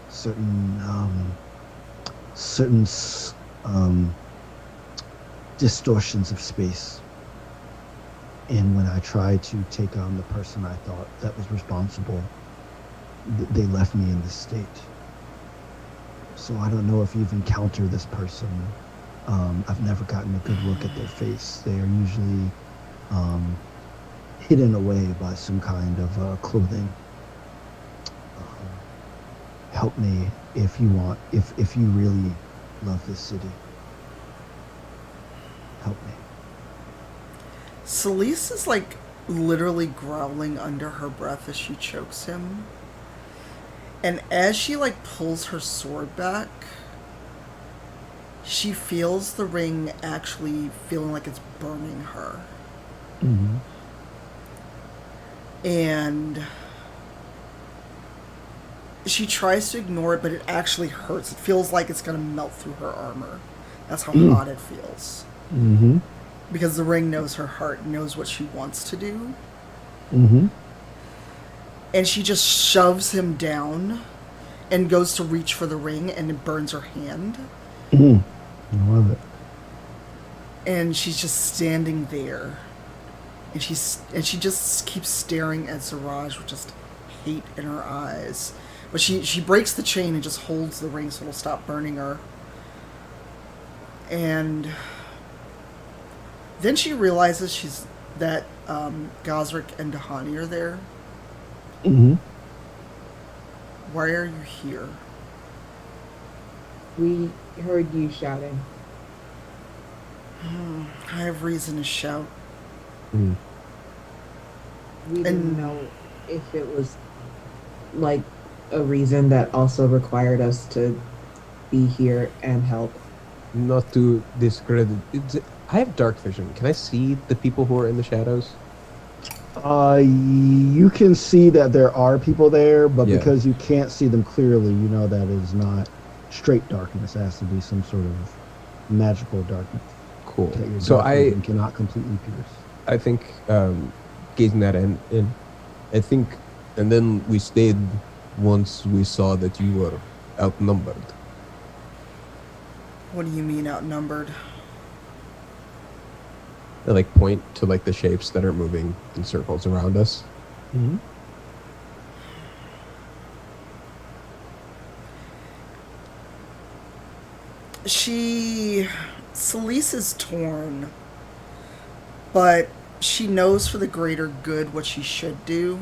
C: certain distortions of space. And when I tried to take on the person I thought that was responsible, they left me in this state. So I don't know if you've encountered this person. I've never gotten a good look at their face. They are usually hidden away by some kind of clothing. Help me if you want, if you really love this city. Help me.
A: Celise is like literally growling under her breath as she chokes him. And as she like pulls her sword back, she feels the ring actually feeling like it's burning her.
C: Mm-hmm.
A: And she tries to ignore it, but it actually hurts. It feels like it's going to melt through her armor. That's how hot it feels.
C: Mm-hmm.
A: Because the ring knows her heart, knows what she wants to do.
C: Mm-hmm.
A: And she just shoves him down and goes to reach for the ring, and it burns her hand.
C: Mm-hmm. I love it.
A: And she's just standing there. And she just keeps staring at Zaraj with just hate in her eyes. But she breaks the chain and just holds the ring so it'll stop burning her. And then she realizes that Gosrick and Dahani are there.
C: Mm-hmm.
A: Why are you here?
D: We heard you shouting.
A: I have reason to shout.
B: Mm.
D: We didn't
A: And-
D: know if it was like a reason that also required us to be here and help.
B: Not to discredit. I have dark vision. Can I see the people who are in the shadows?
C: You can see that there are people there, but
B: Yeah.
C: because you can't see them clearly, you know that is not straight darkness. It has to be some sort of magical darkness
B: Cool.
C: that your
B: So
C: dark
B: I
C: vision cannot completely pierce.
B: think gazing that in, I think, and then we stayed once we saw that you were outnumbered.
A: What do you mean outnumbered?
B: I like point to like the shapes that are moving in circles around us.
C: Mm-hmm.
A: Celise is torn, but she knows for the greater good what she should do.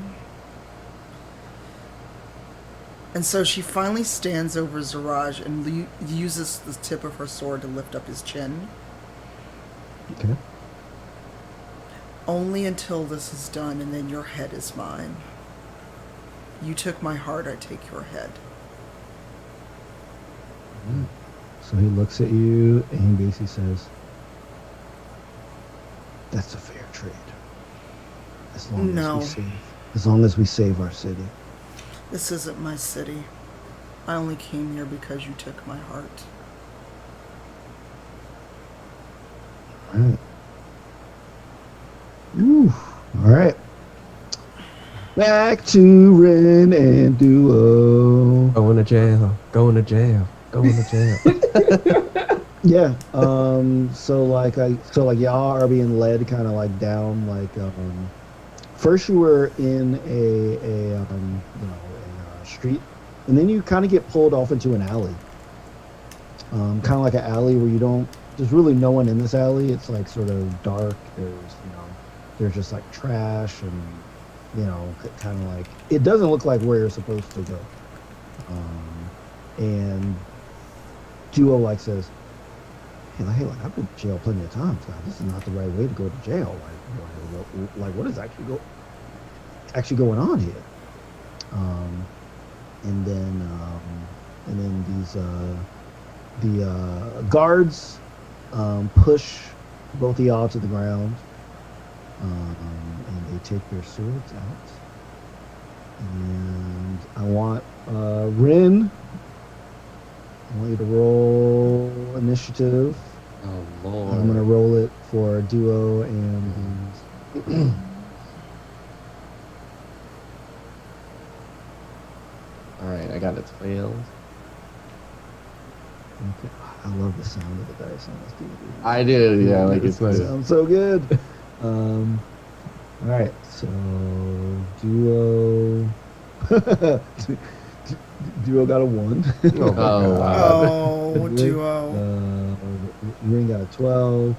A: And so she finally stands over Zaraj and uses the tip of her sword to lift up his chin.
C: Okay.
A: Only until this is done, and then your head is mine. You took my heart, I take your head.
C: So he looks at you and he basically says, "That's a fair trade. As long
A: No.
C: as long as we save our city."
A: This isn't my city. I only came here because you took my heart.
C: All right. Ooh. All right. Back to Ren and Duo.
B: Going to jail. Going to jail. Going to jail.
C: Yeah. So like y'all are being led kind of like down like first you were in a street, and then you kind of get pulled off into an alley. Kind of like an alley where you don't. There's really no one in this alley. It's like sort of dark. There's just like trash and kind of like it doesn't look like where you're supposed to go. And Duo like says, hey, like I've been to jail plenty of times. Now this is not the right way to go to jail. Like what is actually going on here? And then the guards push both of y'all to the ground, and they take their swords out. And I want Rin. I want you to roll initiative.
E: Oh Lord.
C: I'm gonna roll it for Duo and these.
E: All right, I got a 12.
C: Okay. I love the sound of the dice on this D&D.
E: I do, yeah, like it's nice.
C: Sounds so good. All right, so Duo. Duo got a 1.
E: Oh, wow.
A: Oh, Duo.
C: Ring got a 12.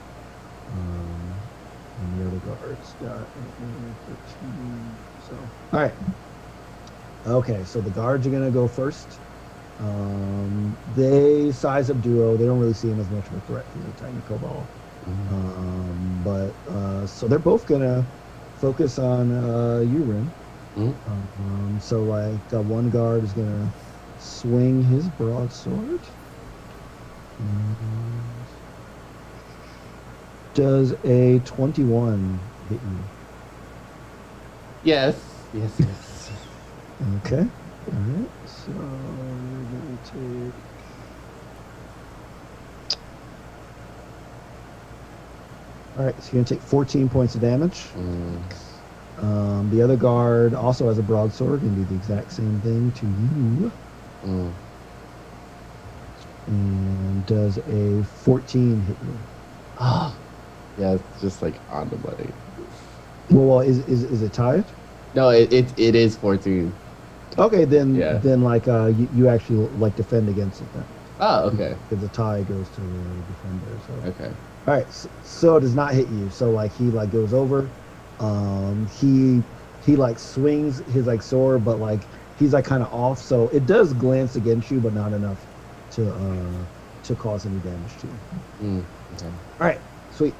C: And the other guards got 13. So, all right. Okay, so the guards are gonna go first. They size up Duo. They don't really see him as much of a threat because they're tiny kobold. But so they're both gonna focus on you, Rin. So like one guard is gonna swing his broadsword. Does a 21 hit you?
E: Yes.
C: Okay. All right. So you're gonna take. All right. So you're gonna take 14 points of damage. The other guard also has a broadsword and do the exact same thing to you. And does a 14 hit you?
E: Oh, yeah, it's just like on the money.
C: Well, is it tied?
E: No, it is 14.
C: Okay, then
E: Yeah.
C: then like you actually like defend against it then.
E: Oh, okay.
C: Because the tie goes to the defender. So
E: Okay.
C: all right, so it does not hit you. So like he like goes over, he like swings his like sword, but like he's like kind of off. So it does glance against you, but not enough to cause any damage to you.
E: Okay.
C: All right, sweet.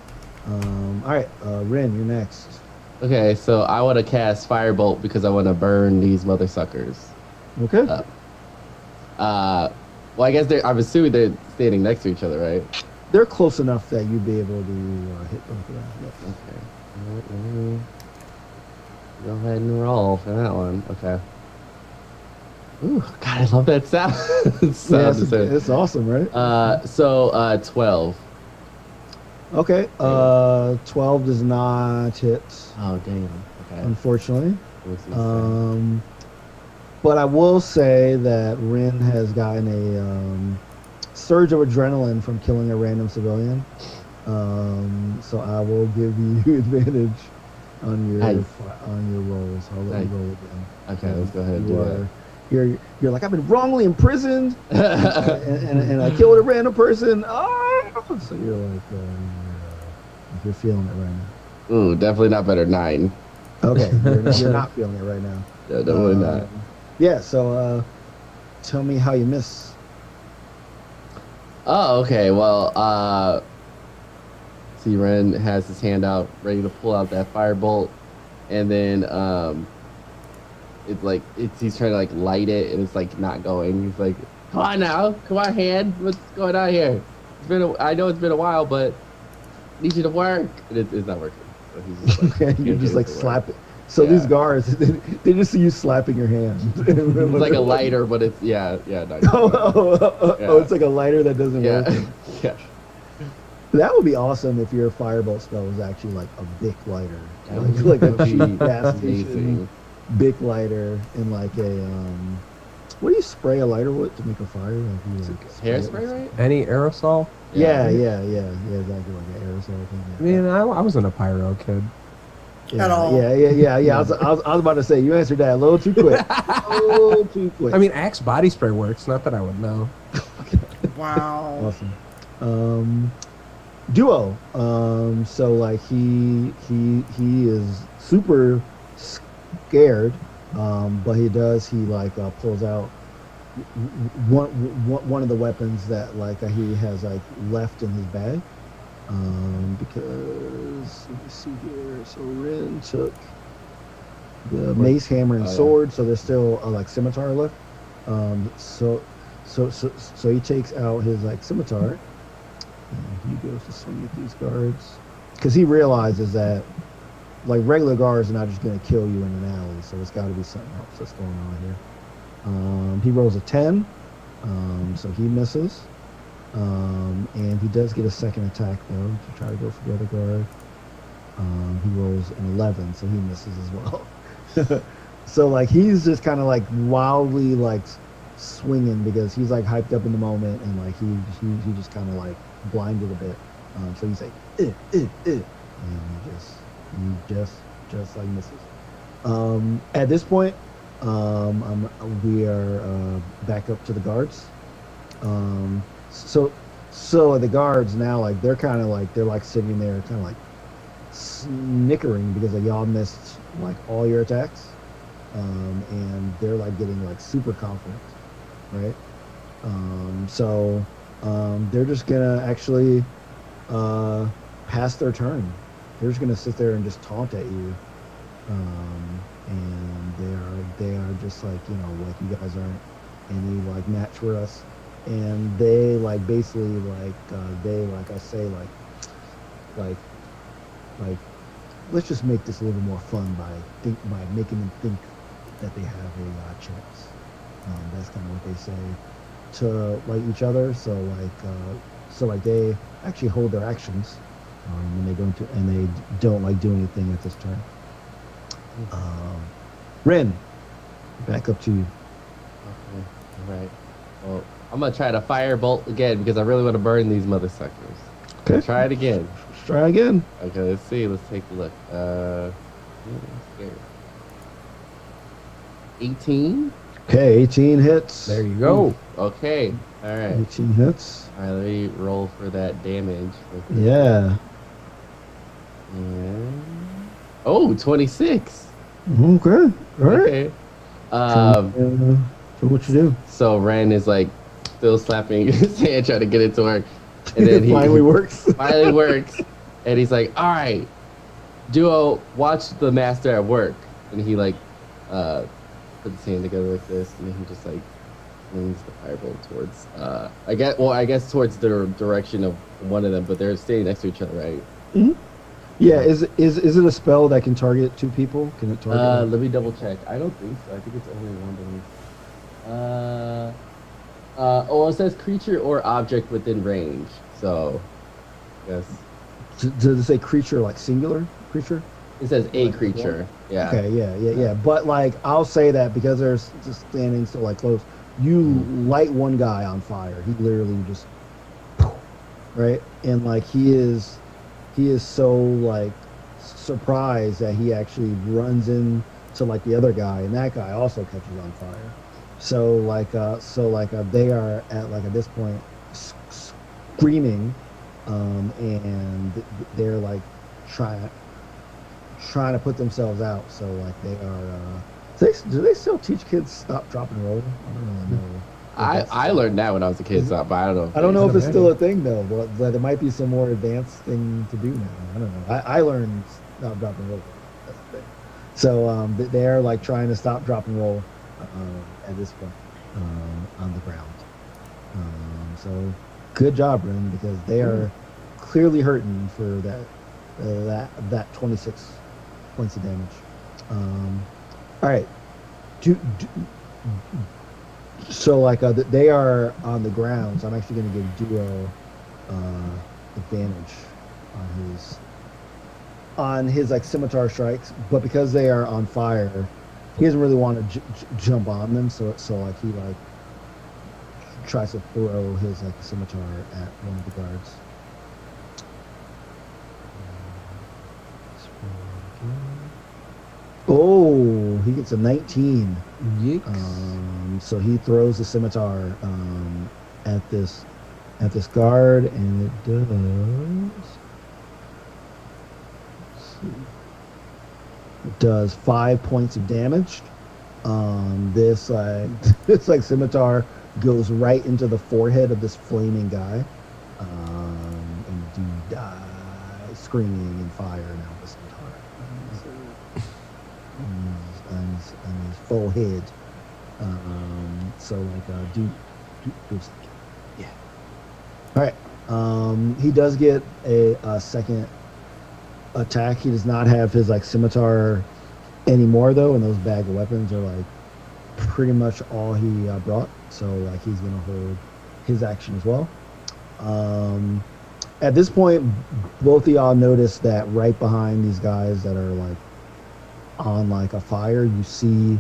C: All right, Ren, you're next.
E: Okay, so I want to cast Firebolt because I want to burn these mother suckers.
C: Okay.
E: Well, I guess I'm assuming they're standing next to each other, right?
C: They're close enough that you'd be able to hit both of them. Yep.
E: Okay. Go ahead and roll for that one. Okay. Ooh, God, I love that sound.
C: It's awesome, right?
E: So 12.
C: Okay. 12 does not hit,
E: Oh, damn. Okay.
C: unfortunately.
E: What's this thing?
C: But I will say that Rin has gotten a surge of adrenaline from killing a random civilian. So I will give you advantage on your rolls. I'll let you roll again.
E: Okay, let's go ahead and do that.
C: You're like, I've been wrongly imprisoned and I killed a random person. Oh! So you're like, you're feeling it right now.
E: Ooh, definitely not better. 9.
C: Okay, you're not feeling it right now.
E: Yeah, definitely not.
C: Yeah, so tell me how you miss.
E: Oh, okay. Well, see, Ren has his hand out, ready to pull out that firebolt, and then he's trying to like light it, and it's like not going. He's like, "Come on now, come on, hand, what's going on here? I know it's been a while, but I need you to work." And it's not working. So he's just like,
C: Okay, you just like slap it. So these guards, they just see you slapping your hand.
E: It's like a lighter, but it's no,
C: it's like a lighter that doesn't work.
E: Yeah.
C: That would be awesome if your firebolt spell was actually like a big lighter,
E: That would
C: like a
E: be
C: cheap gas
E: amazing.
C: station big lighter and like a what do you spray a lighter with to make a fire? Like you spray it with-
E: Hairspray, right?
B: Any aerosol?
C: Yeah, exactly like an aerosol thing.
B: I mean, I wasn't a pyro kid.
C: Yeah,
A: At all.
C: yeah. I was about to say you answered that a little too quick. A little too quick.
B: I mean, Axe body spray works. Not that I would know.
A: Wow.
C: awesome. Duo. So like he is super scared, but he like pulls out one of the weapons that like he has like left in his bag. Because let me see here. So Ren took the mace, hammer, and sword. So there's still like scimitar left. So he takes out his like scimitar. And he goes to swing at these guards because he realizes that like regular guards are not just going to kill you in an alley. So it's got to be something else that's going on here. He rolls a 10, so he misses. And he does get a second attack though to try to go for the other guard. He rolls an 11, so he misses as well. So like he's just kind of like wildly like swinging because he's like hyped up in the moment and like he just kind of like blinded a bit. So he's like and he just like misses. At this point, we are back up to the guards. So the guards now like they're like sitting there kind of like snickering because like, y'all missed like all your attacks, and they're like getting like super confident, right? So they're just gonna actually pass their turn. They're just gonna sit there and just taunt at you, and they are just like like you guys aren't any like match for us. And they like basically like they like I say like let's just make this a little more fun by making them think that they have a chance. That's kind of what they say to like each other. So like they actually hold their actions, and they don't like do anything at this turn. Ren, back up to you.
E: Okay. All right. Well, I'm gonna try to firebolt again because I really want to burn these mother suckers.
C: Okay.
E: Try it again.
C: Let's try again.
E: Okay, let's see. Let's take a look. 18.
C: Okay, 18 hits.
B: There you go.
E: Okay. All right.
C: 18 hits.
E: All right. Let me roll for that damage.
C: Yeah.
E: And... Oh, 26.
C: Okay. All right.
E: Okay.
C: So what you do?
E: So Ren is like still slapping his hand, trying to get it to work, and then he
C: finally works.
E: Finally works, and he's like, "All right, Duo, watch the master at work." And he like puts his hand together like this, and then he just like swings the firebolt towards I guess towards the direction of one of them, but they're staying next to each other, right?
C: Mm-hmm. Yeah. Is it a spell that can target two people? Can it target?
E: Let me double check. I don't think so. I think it's only one. It says creature or object within range. So, yes.
C: Does it say creature like singular creature?
E: It says a
C: Like,
E: creature. Yeah.
C: Okay, yeah. But like, I'll say that because they're just standing so like close. You light one guy on fire. He literally just, right? And like he is so like surprised that he actually runs in to like the other guy, and that guy also catches on fire. So they are at this point screaming, and they're like trying to put themselves out. So like they are. Do they still teach kids stop, drop, and roll? I don't really know.
E: I learned that when I was a kid, but I don't know.
C: I don't know if it's still a thing though, but there might be some more advanced thing to do now. I don't know. I learned stop, drop, and roll. That's the thing. So they're like trying to stop, drop, and roll at this point on the ground. So good job, Ren, because they are clearly hurting for that 26 points of damage. All right. So like they are on the ground, so I'm actually going to give Duo advantage on his like scimitar strikes, but because they are on fire, he doesn't really want to jump on them, so like he like tries to throw his like scimitar at one of the guards. Oh, he gets a 19.
B: Yikes.
C: So he throws the scimitar at this guard, and it does. Let's see. It does 5 points of damage. This like this like scimitar goes right into the forehead of this flaming guy, and he dies screaming in fire now. The scimitar and his full head. So like do yeah. All right. He does get a second attack. He does not have his like scimitar anymore though, and those bag of weapons are like pretty much all he brought. So like he's gonna hold his action as well. At this point, both of y'all notice that right behind these guys that are like on like a fire, you see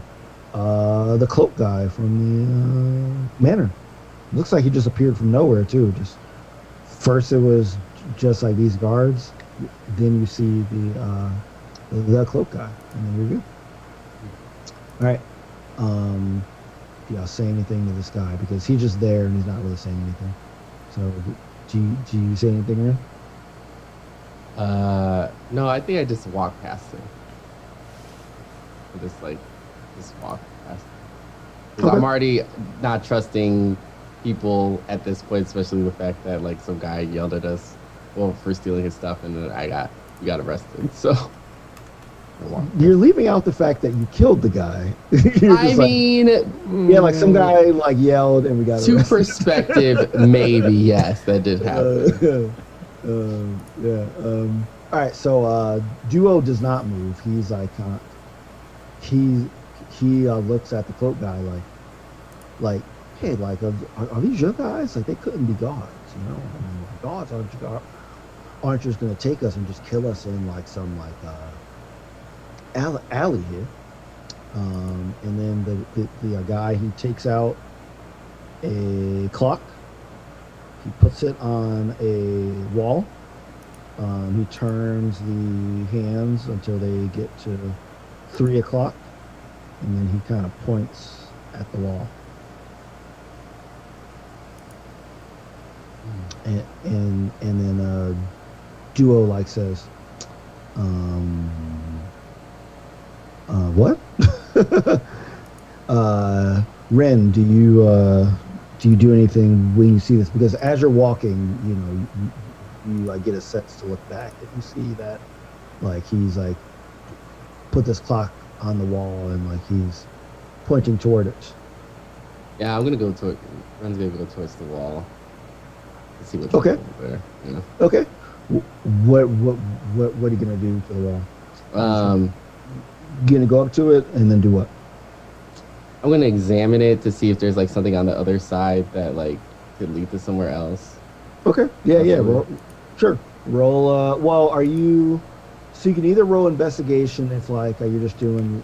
C: the cloak guy from the manor. Looks like he just appeared from nowhere too. Just first it was just like these guards, then you see the cloak guy, and then you're good. All right. Do y'all say anything to this guy, because he's just there and he's not really saying anything? So do you say anything, Ren?
E: No, I think I just walk past him. I just walk past him. 'Cause
C: Okay.
E: I'm already not trusting people at this point, especially the fact that like some guy yelled at us, well, for stealing his stuff, and then we got arrested. So
C: You're leaving out the fact that you killed the guy. You're
E: I
C: just like,
E: mean,
C: yeah, like some guy like yelled and we got
E: to
C: arrested.
E: perspective, maybe yes, that did happen.
C: Yeah. All right. So Duo does not move. He's like he looks at the cloak guy like hey, like are these your guys? Like they couldn't be guards, you know? I mean, like, guards aren't just gonna take us and just kill us in like some like alley here. And then the guy, he takes out a clock. He puts it on a wall. He turns the hands until they get to 3 o'clock, and then he kind of points at the wall. And then Duo like says, what? Ren, do you do anything when you see this? Because as you're walking, you know, you like get a sense to look back, and you see that like he's like put this clock on the wall and like he's pointing toward it.
E: Yeah, I'm gonna go to it. Ren's gonna go towards the wall. Let's see what's
C: Okay.
E: over there. Yeah.
C: Okay. What are you gonna do to the wall? You gonna go up to it and then do what?
E: I'm gonna examine it to see if there's like something on the other side that like could lead to somewhere else.
C: Okay. Yeah.
E: Absolutely.
C: Roll, sure. Roll. Well, are you? So you can either roll investigation if like you're just doing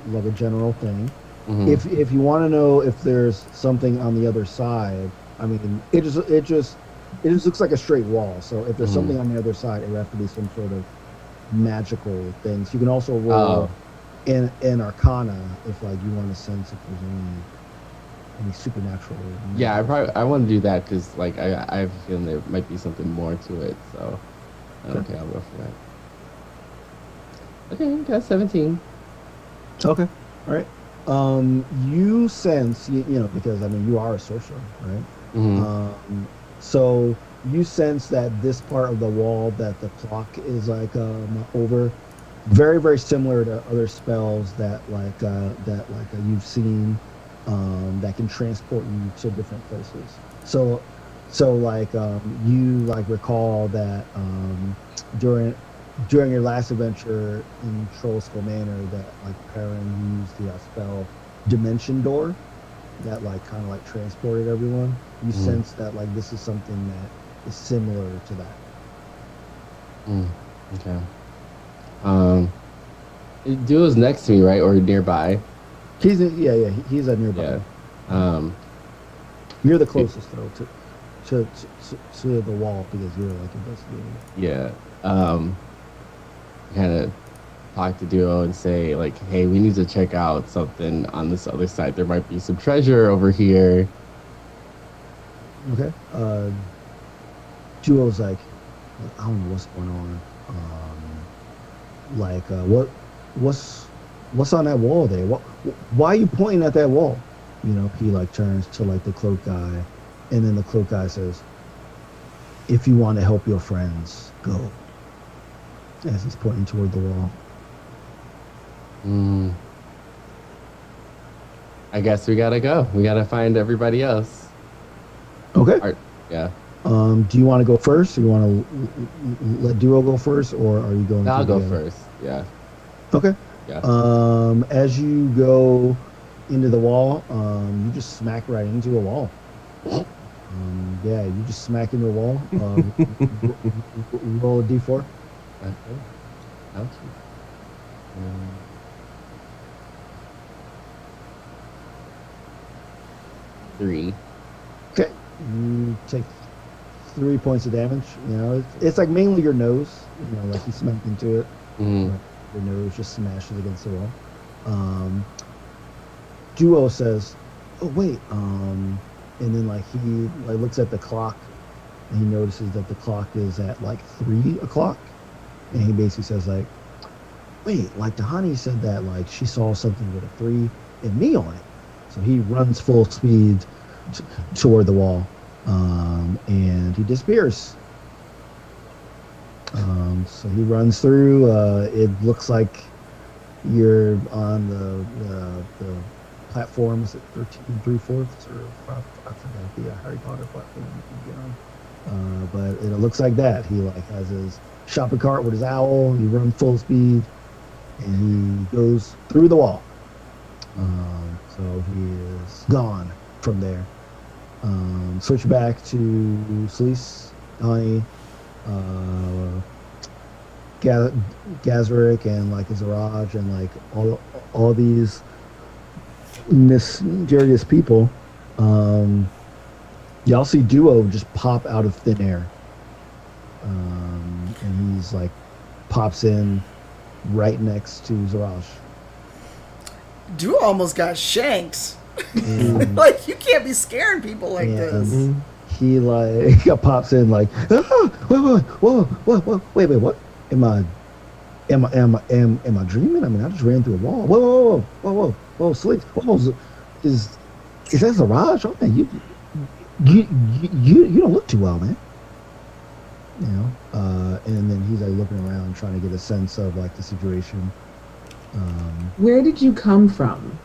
C: like a general thing.
E: Mhm.
C: If you want to know if there's something on the other side, I mean, it just looks like a straight wall. So if there's something on the other side, it would have to be some sort of magical things. You can also roll in Arcana if like you want to sense if there's any supernatural.
E: Yeah, I want to do that because like I have a feeling there might be something more to it. So okay, I'll go for that. Okay, got 17.
C: Okay. All right. You sense, you know, because I mean, you are a sorcerer, right?
E: Mm-hmm.
C: So you sense that this part of the wall that the clock is like over, very very similar to other spells that you've seen, that can transport you to different places. So like you like recall that during your last adventure in Trollskull Manor that like Perrin used the spell Dimension Door that like kind of like transported everyone. You sense that like this is something that is similar to that.
E: Okay. Duo's next to me, right, or nearby?
C: He's he's nearby.
E: Yeah.
C: You're the closest though to the wall because you're like investigating.
E: Yeah. Kind of talk to Duo and say like, hey, we need to check out something on this other side. There might be some treasure over here.
C: Okay. Duo's like, I don't know what's going on. What's on that wall there? Why are you pointing at that wall? You know, he like turns to like the cloak guy, and then the cloak guy says, "If you want to help your friends, go." As he's pointing toward the wall.
E: I guess we gotta go. We gotta find everybody else.
C: Okay.
E: Yeah.
C: Do you want to go first? Or you want to let Duo go first, or are you going?
E: I'll go
C: together?
E: first. Yeah.
C: Okay.
E: Yeah.
C: As you go into the wall, you just smack right into a wall. Yeah, you just smack into a wall. Roll a d4.
E: Okay. Ouch. 3.
C: Okay. You take 3 points of damage. You know, it's like mainly your nose. You know, like you smack into it.
E: Mm-hmm.
C: Your nose just smashes against the wall. Duo says, "Oh wait," and then like he like looks at the clock, and he notices that the clock is at like 3 o'clock, and he basically says like, "Wait, like Tahani said that like she saw something with a 3 and me on it," so he runs full speed toward the wall, and he disappears. So he runs through. It looks like you're on the platforms at 13 3/4 or 5, I forgot the Harry Potter platform you can get on. But it looks like that. He like has his shopping cart with his owl. He runs full speed, and he goes through the wall. So he is gone from there. Switch back to Celise, Donnie, Gazrick, and like Zaraj, and like all these mysterious people. Y'all see Duo just pop out of thin air, and he's like pops in right next to Zaraj.
A: Duo almost got shanked.
C: And,
A: Like, you can't be scaring people like this.
C: he like pops in like, wait, what? Am I dreaming? I mean, I just ran through a wall. Whoa, sleep. Whoa, is that Zaraj? Oh man, you don't look too well, man. You know, and then he's like looking around, trying to get a sense of like the situation.
D: Where did you come from?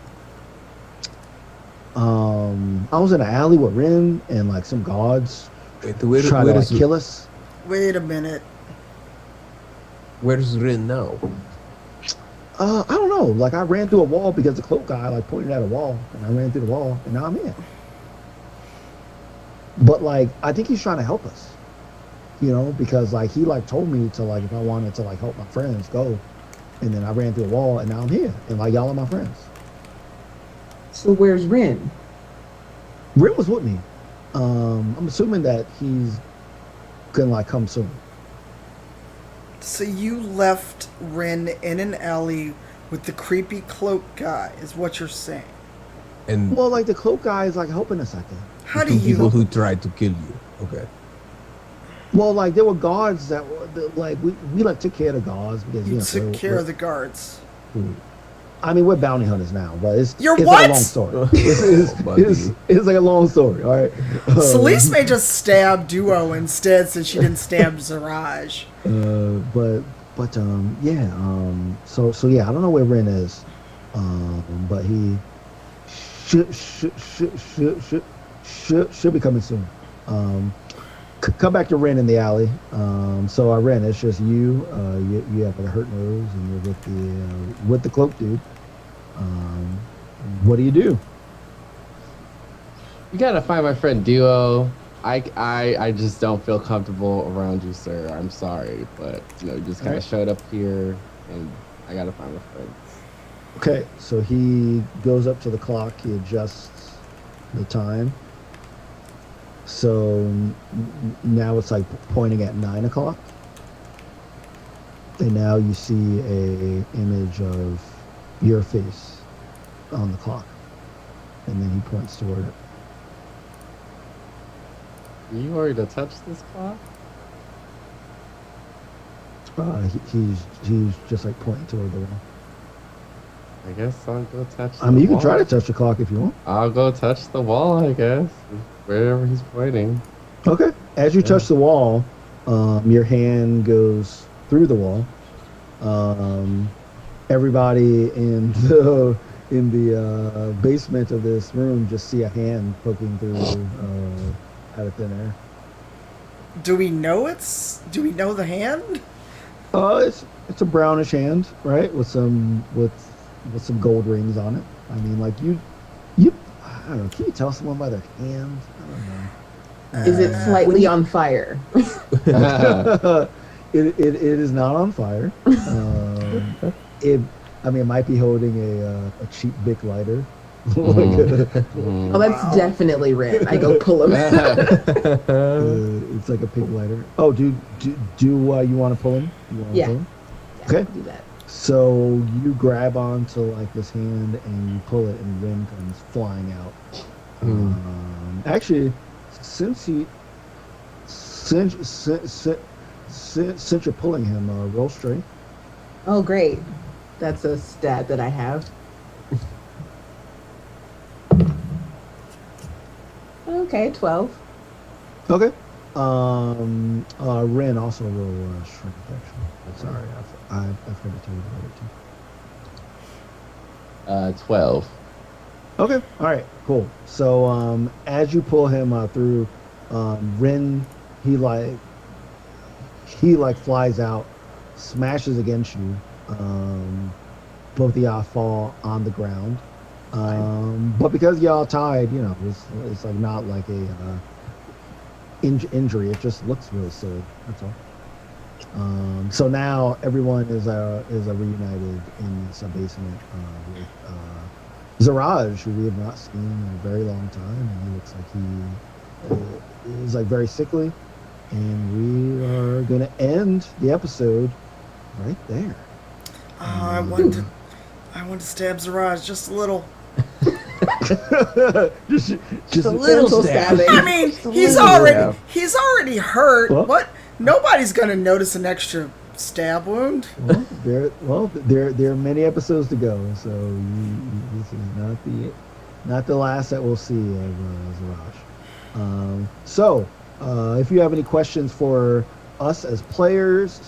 C: I was in an alley with Rin and like some guards trying to like, kill us.
A: Wait a minute.
B: Where's Rin now?
C: I don't know. Like I ran through a wall because the cloak guy like pointed at a wall, and I ran through the wall, and now I'm in. But like, I think he's trying to help us. You know, because like he like told me to like if I wanted to like help my friends go, and then I ran through a wall, and now I'm here, and like y'all are my friends.
D: So where's Rin?
C: Rin was with me. I'm assuming that he's gonna like come soon.
A: So you left Rin in an alley with the creepy cloak guy, is what you're saying.
B: And
C: Well, like the cloak guy is like helping us, I think.
A: How do
B: people
A: you...
B: who tried to kill you. Okay.
C: Well, like there were guards that were like we like took care of the guards because
A: You
C: know,
A: took care of the guards.
C: I mean, we're bounty hunters now, but it's
A: You're
C: it's
A: what?
C: like a long story. It's like a long story. All right.
A: Celise may just stab Duo instead since she didn't stab Zaraj.
C: So yeah, I don't know where Ren is, but he should be coming soon. Come back to Ren in the alley. So Ren, it's just you. You have a hurt nose, and you're with the cloak dude. What do you do?
E: You gotta find my friend Duo. I just don't feel comfortable around you, sir. I'm sorry, but you know, you just kind of showed up here, and I gotta find my friends.
C: Okay, so he goes up to the clock. He adjusts the time. So now it's like pointing at 9 o'clock. And now you see a image of your face on the clock. And then he points toward it.
E: You already touched this clock?
C: He's just like pointing toward the wall.
E: I guess I'll go touch the
C: I mean, you can
E: wall.
C: try to touch the clock if you want.
E: I'll go touch the wall, I guess. Wherever he's pointing.
C: Okay. As you touch the wall, your hand goes through the wall. Everybody in the basement of this room just see a hand poking through out of thin air.
A: Do we know the hand?
C: It's a brownish hand, right? With some gold rings on it. I mean, like you I don't know. Can you tell someone by their hand? I don't know.
D: Is it slightly on fire?
C: It is not on fire. It might be holding a cheap Bic lighter.
D: Oh, that's definitely Rin. I go pull him.
C: It's like a pig lighter. Oh, do you want to pull him?
D: Yeah.
C: Pull him?
D: Yeah,
C: Okay.
D: do that.
C: So you grab onto like this hand and you pull it, and Rin comes flying out. Actually, since you're pulling him, roll strength.
D: Oh, great. That's a stat that I have. Okay, 12.
C: Okay. Ren also roll strength actually. Sorry, I forgot to tell you about it too.
E: 12.
C: Okay. All right. Cool. So as you pull him through, Ren he flies out, smashes against you. Both of y'all fall on the ground. But because y'all tied, it's like not like a injury. It just looks really silly. That's all. So now everyone is reunited in this basement with Zaraj, who we have not seen in a very long time, and he looks like he is like very sickly. And we are gonna end the episode right there.
A: I wanted to stab Zaraj just a little.
C: just
B: a little
D: stabbing.
A: I mean, he's already hurt. What? Nobody's gonna notice an extra stab wound.
C: There are many episodes to go, so this is not the last that we'll see of Zaraj. So if you have any questions for us as players,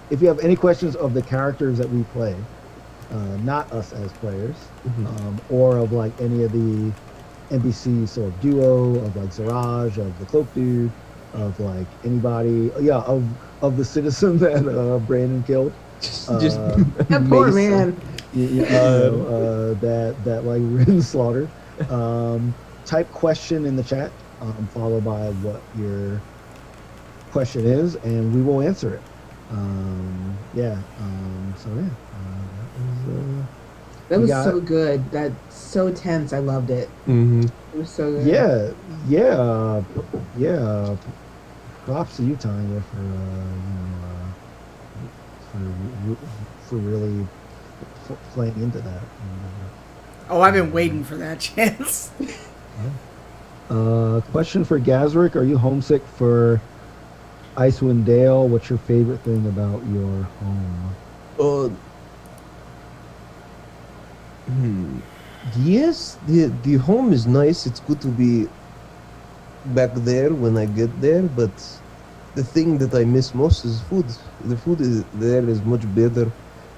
C: if you have any questions of the characters that we play, not us as players, or of like any of the NPCs, so of Duo, of like Zaraj, of the Cloak Dude, of like anybody, of the citizen that Brandon killed.
D: That poor man.
C: That like Rin slaughtered. Type question in the chat, followed by what your question is, and we will answer it.
D: That was so good. That's so tense. I loved it.
B: Mm-hmm.
D: It was so good.
C: Yeah. Props to you, Tanya, for really playing into that.
A: Oh, I've been waiting for that chance.
C: Question for Gazrick: are you homesick for Icewind Dale? What's your favorite thing about your home?
B: Yes, the home is nice. It's good to be back there when I get there, but the thing that I miss most is food. The food there is much better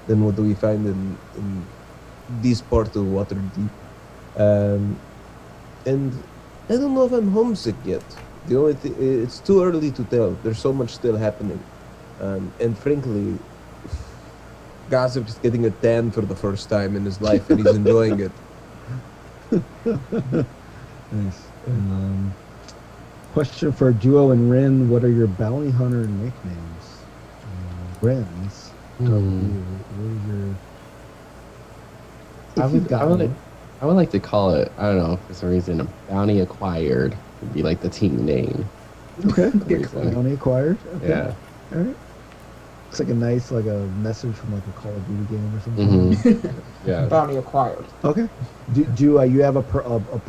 B: than what we find in this part of Waterdeep. And I don't know if I'm homesick yet. The only thing, it's too early to tell. There's so much still happening. And frankly, Gossip is getting a tan for the first time in his life, and he's enjoying it.
C: Nice. Question for Duo and Rin: what are your bounty hunter nicknames? Rin's. What is your?
E: I
C: If you've
E: would,
C: got
E: I would, like,
C: one.
E: I would like to call it. I don't know for some reason. Bounty acquired would be like the team name.
C: Okay.
E: For some reason.
C: Bounty acquired. Okay.
E: Yeah.
C: All right. Looks like like a message from like a Call of Duty game or something.
E: Yeah.
D: Bounty acquired.
C: Okay. Do you have a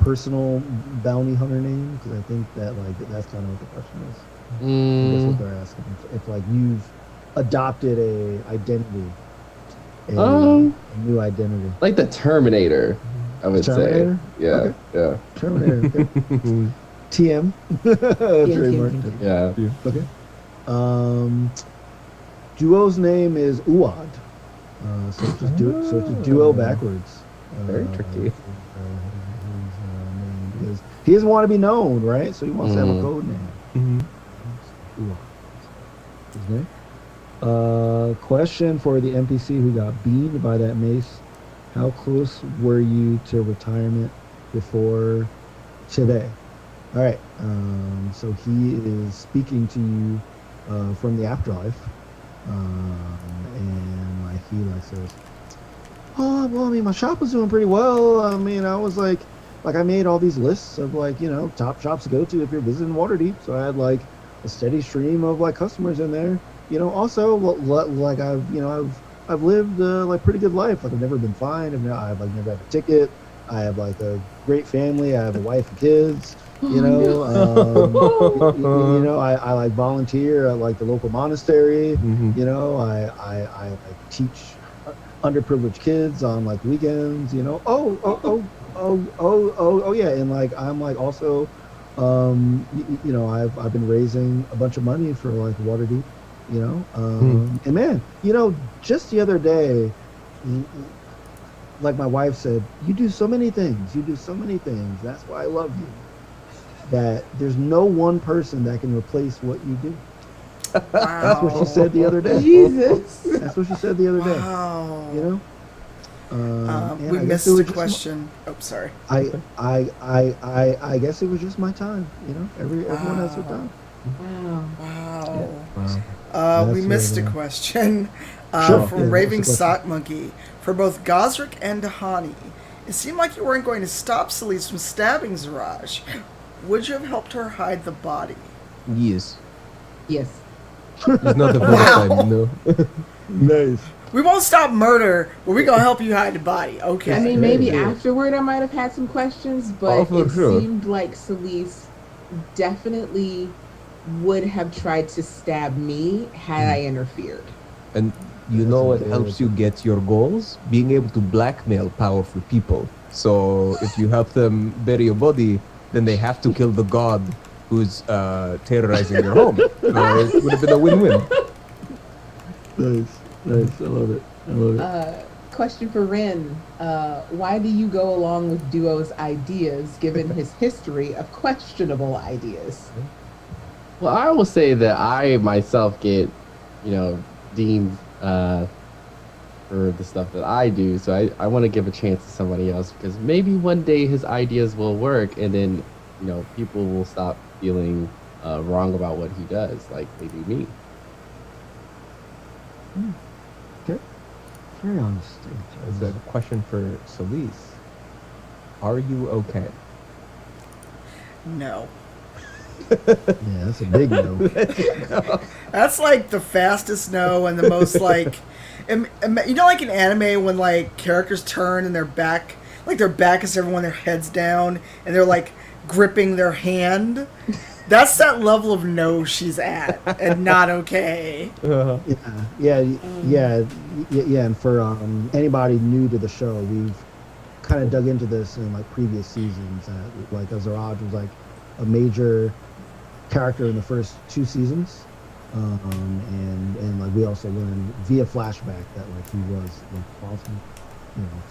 C: personal bounty hunter name? Because I think that that's kind of what the question is. I guess what
E: Mm,
C: they're asking if like you've adopted a identity, a
E: Um,
C: new identity.
E: like the Terminator, I would
C: Terminator?
E: say. Yeah.
C: Okay.
E: Yeah.
C: Terminator. Okay. TM. Trademark.
D: TM.
E: Yeah.
C: Okay. Duo's name is Uad. So it's just so it's a duo backwards.
B: Very tricky.
C: Because he doesn't want to be known, right? So he wants to have a
E: Mhm.
C: code name.
B: Mhm.
C: Uad. His name. Question for the NPC who got beamed by that mace. How close were you to retirement before today? All right. So he is speaking to you from the afterlife. And like he says, oh, well, I mean, my shop was doing pretty well. I mean, I was like I made all these lists of top shops to go to if you're visiting Waterdeep. So I had like a steady stream of like customers in there. Also like I've lived like pretty good life. Like I've never been fined. I've like never had a ticket. I have like a great family. I have a wife and kids. I like volunteer at like the local monastery.
B: Mhm.
C: I like teach underprivileged kids on like weekends. Oh yeah, and like I'm like also, I've been raising a bunch of money for like Waterdeep. And man, just the other day, like my wife said, you do so many things. You do so many things. That's why I love you. That there's no one person that can replace what you do. That's what she said the other day.
D: Jesus.
C: That's what she said the other day.
A: Wow.
C: And
A: We
C: I guess
A: missed
C: it
A: a
C: was just
A: question. Oh, sorry.
C: I guess it was just my time. Everyone has their time.
D: Wow.
A: Wow.
B: Wow.
A: We
C: That's
A: missed a
C: what,
A: question
C: Sure.
A: from
C: Yeah,
A: Raving
C: what's the
A: Sock Monkey. For both Gosrick and Dahani, it seemed like you weren't going to stop Celise from stabbing Zaraj. Would you have helped her hide the body?
B: Yes.
D: Yes.
B: It's not the first
A: Wow.
B: time, no.
C: Nice.
A: We won't stop murder, but we're going to help you hide the body. Okay.
D: I mean,
C: Yeah,
D: maybe
C: yeah.
D: afterward I might have had some questions,
B: Oh,
D: but
B: for
D: it
B: sure.
D: seemed like Celise definitely would have tried to stab me had I interfered.
B: And you
C: That's
B: know
C: a
B: what
C: very
B: helps
C: good-
B: you get your goals? Being able to blackmail powerful people. So if you help them bury your body, then they have to kill the god who's terrorizing your home. So it would have been a win-win.
C: Nice. I love it.
D: Question for Ren. Why do you go along with Duo's ideas given his history of questionable ideas?
E: Well, I will say that I myself get, deemed for the stuff that I do. So I want to give a chance to somebody else because maybe one day his ideas will work and then, people will stop feeling wrong about what he does like they do me.
C: Okay. Very honest.
B: As a question for Celise. Are you okay?
A: No.
C: Yeah, that's a big no.
A: That's like the fastest no and the most like, like in anime when like characters turn and their back is to everyone, their heads down, and they're like gripping their hand. That's that level of no she's at and not okay.
C: Yeah. And for anybody new to the show, we've kind of dug into this in like previous seasons. Like Azaraj was like a major character in the first 2 seasons, and like we also learned via flashback that like he was responsible,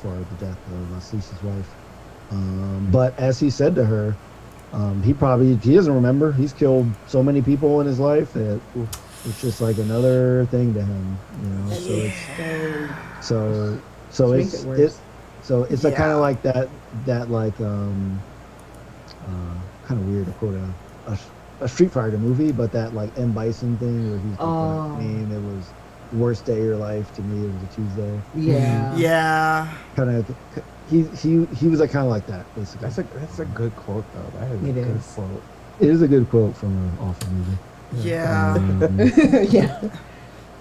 C: for the death of Celice's wife. But as he said to her, he doesn't remember. He's killed so many people in his life that it's just like another thing to him, So
D: Which makes
C: it's
D: it worse.
C: it's like kind of like that like kind of weird to quote a Street Fighter movie, but that like M. Bison thing where he's the name, it was worst day of your life. To me, it was a Tuesday.
D: Yeah.
A: Yeah.
C: Kind of, he was like kind of like that basically.
B: That's a good quote though. That is
D: It
B: a good
D: is.
B: quote.
C: It is a good quote from an awful movie.
A: Yeah.
D: Yeah.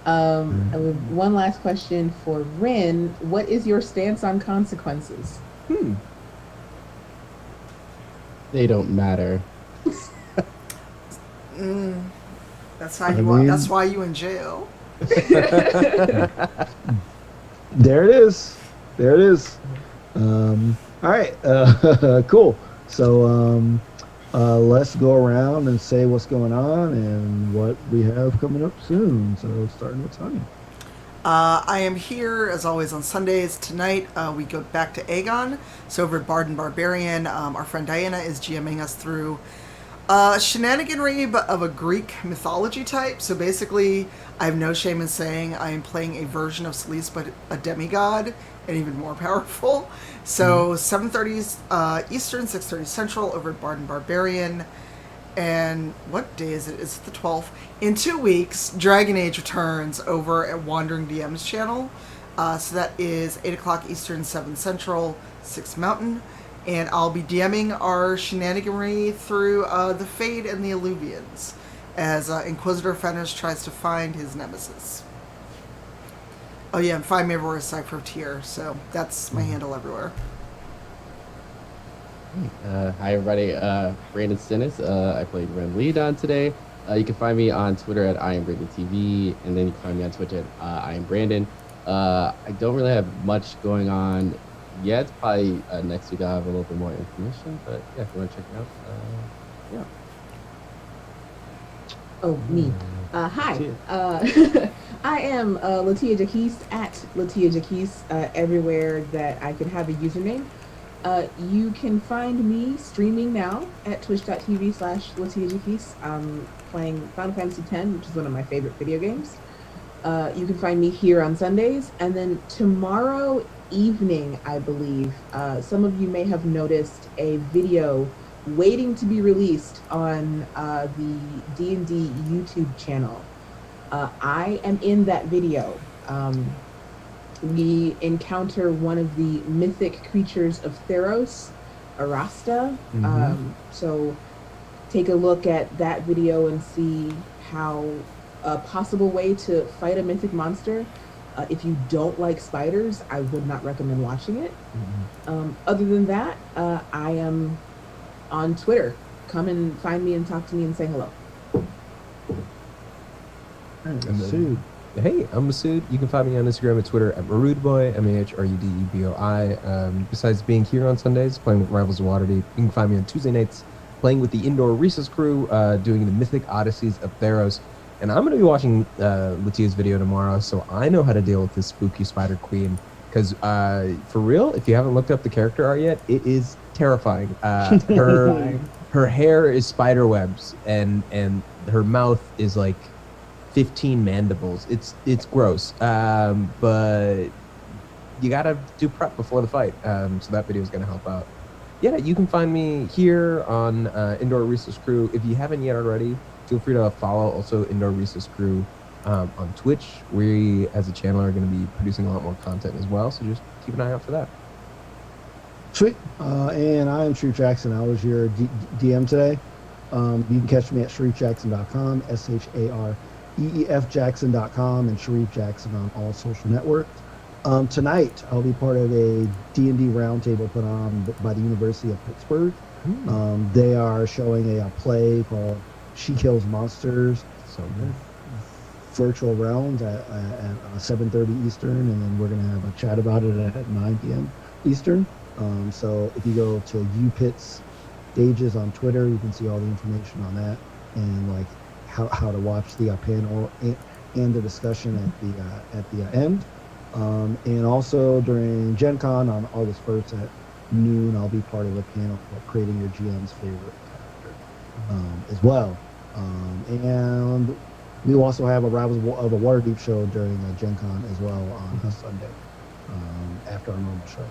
D: And with one last question for Rin. What is your stance on consequences?
E: They don't matter.
A: That's how
C: I
A: you are.
C: mean-
A: That's why you in jail.
C: There it is. There it is. All right. Cool. So let's go around and say what's going on and what we have coming up soon. So starting with Tanya.
A: I am here as always on Sundays. Tonight we go back to Aegon. So over at Bard and Barbarian, our friend Diana is GMing us through shenaniganry but of a Greek mythology type. So basically, I have no shame in saying I am playing a version of Celeste but a demigod and even more powerful. So 7:30 Eastern, 6:30 Central over at Bard and Barbarian. And what day is it? It's the 12th. In 2 weeks, Dragon Age returns over at Wandering DM's channel. So that is 8 o'clock Eastern, 7 Central, 6 Mountain. And I'll be DMing our shenaniganry through the Fade and the Alluvians as Inquisitor Fenris tries to find his nemesis. Oh yeah, and find me everywhere Cypher Tier. So that's my handle everywhere.
E: Hi everybody, Brandon Sinnis. I played Ren Leadon today. You can find me on Twitter at IamBrandonTV, and then you can find me on Twitch at IamBrandon. I don't really have much going on yet. Probably next week I'll have a little bit more information, but yeah, if you want to check it out, yeah.
D: Oh, me. Hi. I am Latia Jaquise at Latia Jaquise everywhere that I could have a username. You can find me streaming now at twitch.tv/Latia Jaquise. I'm playing Final Fantasy X, which is one of my favorite video games. You can find me here on Sundays. And then tomorrow evening, I believe, some of you may have noticed a video waiting to be released on the D&D YouTube channel. I am in that video. We encounter one of the mythic creatures of Theros, Arasta. So take a look at that video and see how a possible way to fight a mythic monster. If you don't like spiders, I would not recommend watching it. Other than that, I am on Twitter. Come and find me and talk to me and say hello.
B: And then, hey, I'm Masood. You can find me on Instagram and Twitter at Marudeboy, MAHRUDEBOI. Besides being here on Sundays, playing with Rivals of Waterdeep, you can find me on Tuesday nights, playing with the Indoor Recess crew, doing the Mythic Odysseys of Theros. And I'm going to be watching Latia's video tomorrow, so I know how to deal with this spooky Spider Queen. Because, for real, if you haven't looked up the character art yet, it is terrifying. Her hair is spider webs, and her mouth is like 15 mandibles. It's gross, but you gotta do prep before the fight, so that video is gonna help out. Yeah, you can find me here on Indoor Recess Crew. If you haven't yet already, feel free to follow also Indoor Recess Crew on Twitch. We as a channel are going to be producing a lot more content as well, so just keep an eye out for that.
C: Sweet. And I am Sharif Jackson. I was your DM today. You can catch me at SharifJackson.com, SharefJackson.com, and Sharif Jackson on all social networks. Tonight, I'll be part of a D&D roundtable put on by the University of Pittsburgh. They are showing a play called She Kills Monsters.
B: So good.
C: Virtual realms at 7:30 Eastern, and then we're going to have a chat about it at 9 p.m. Eastern. So if you go to UPitts Stages on Twitter, you can see all the information on that and like how to watch the panel and the discussion at the end. And also during Gen Con on August 1st at noon, I'll be part of a panel called Creating Your GM's Favorite Character as well. And we will also have a Rivals of the Waterdeep show during Gen Con as well on a Sunday after our normal show.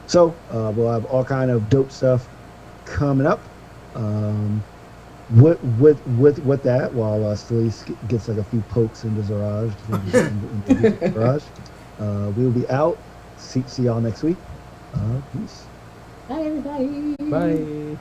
C: So we'll have all kind of dope stuff coming up. With that, while Celeste gets like a few pokes in the garage, we'll be out. See y'all next week. Peace.
D: Bye, everybody.
B: Bye.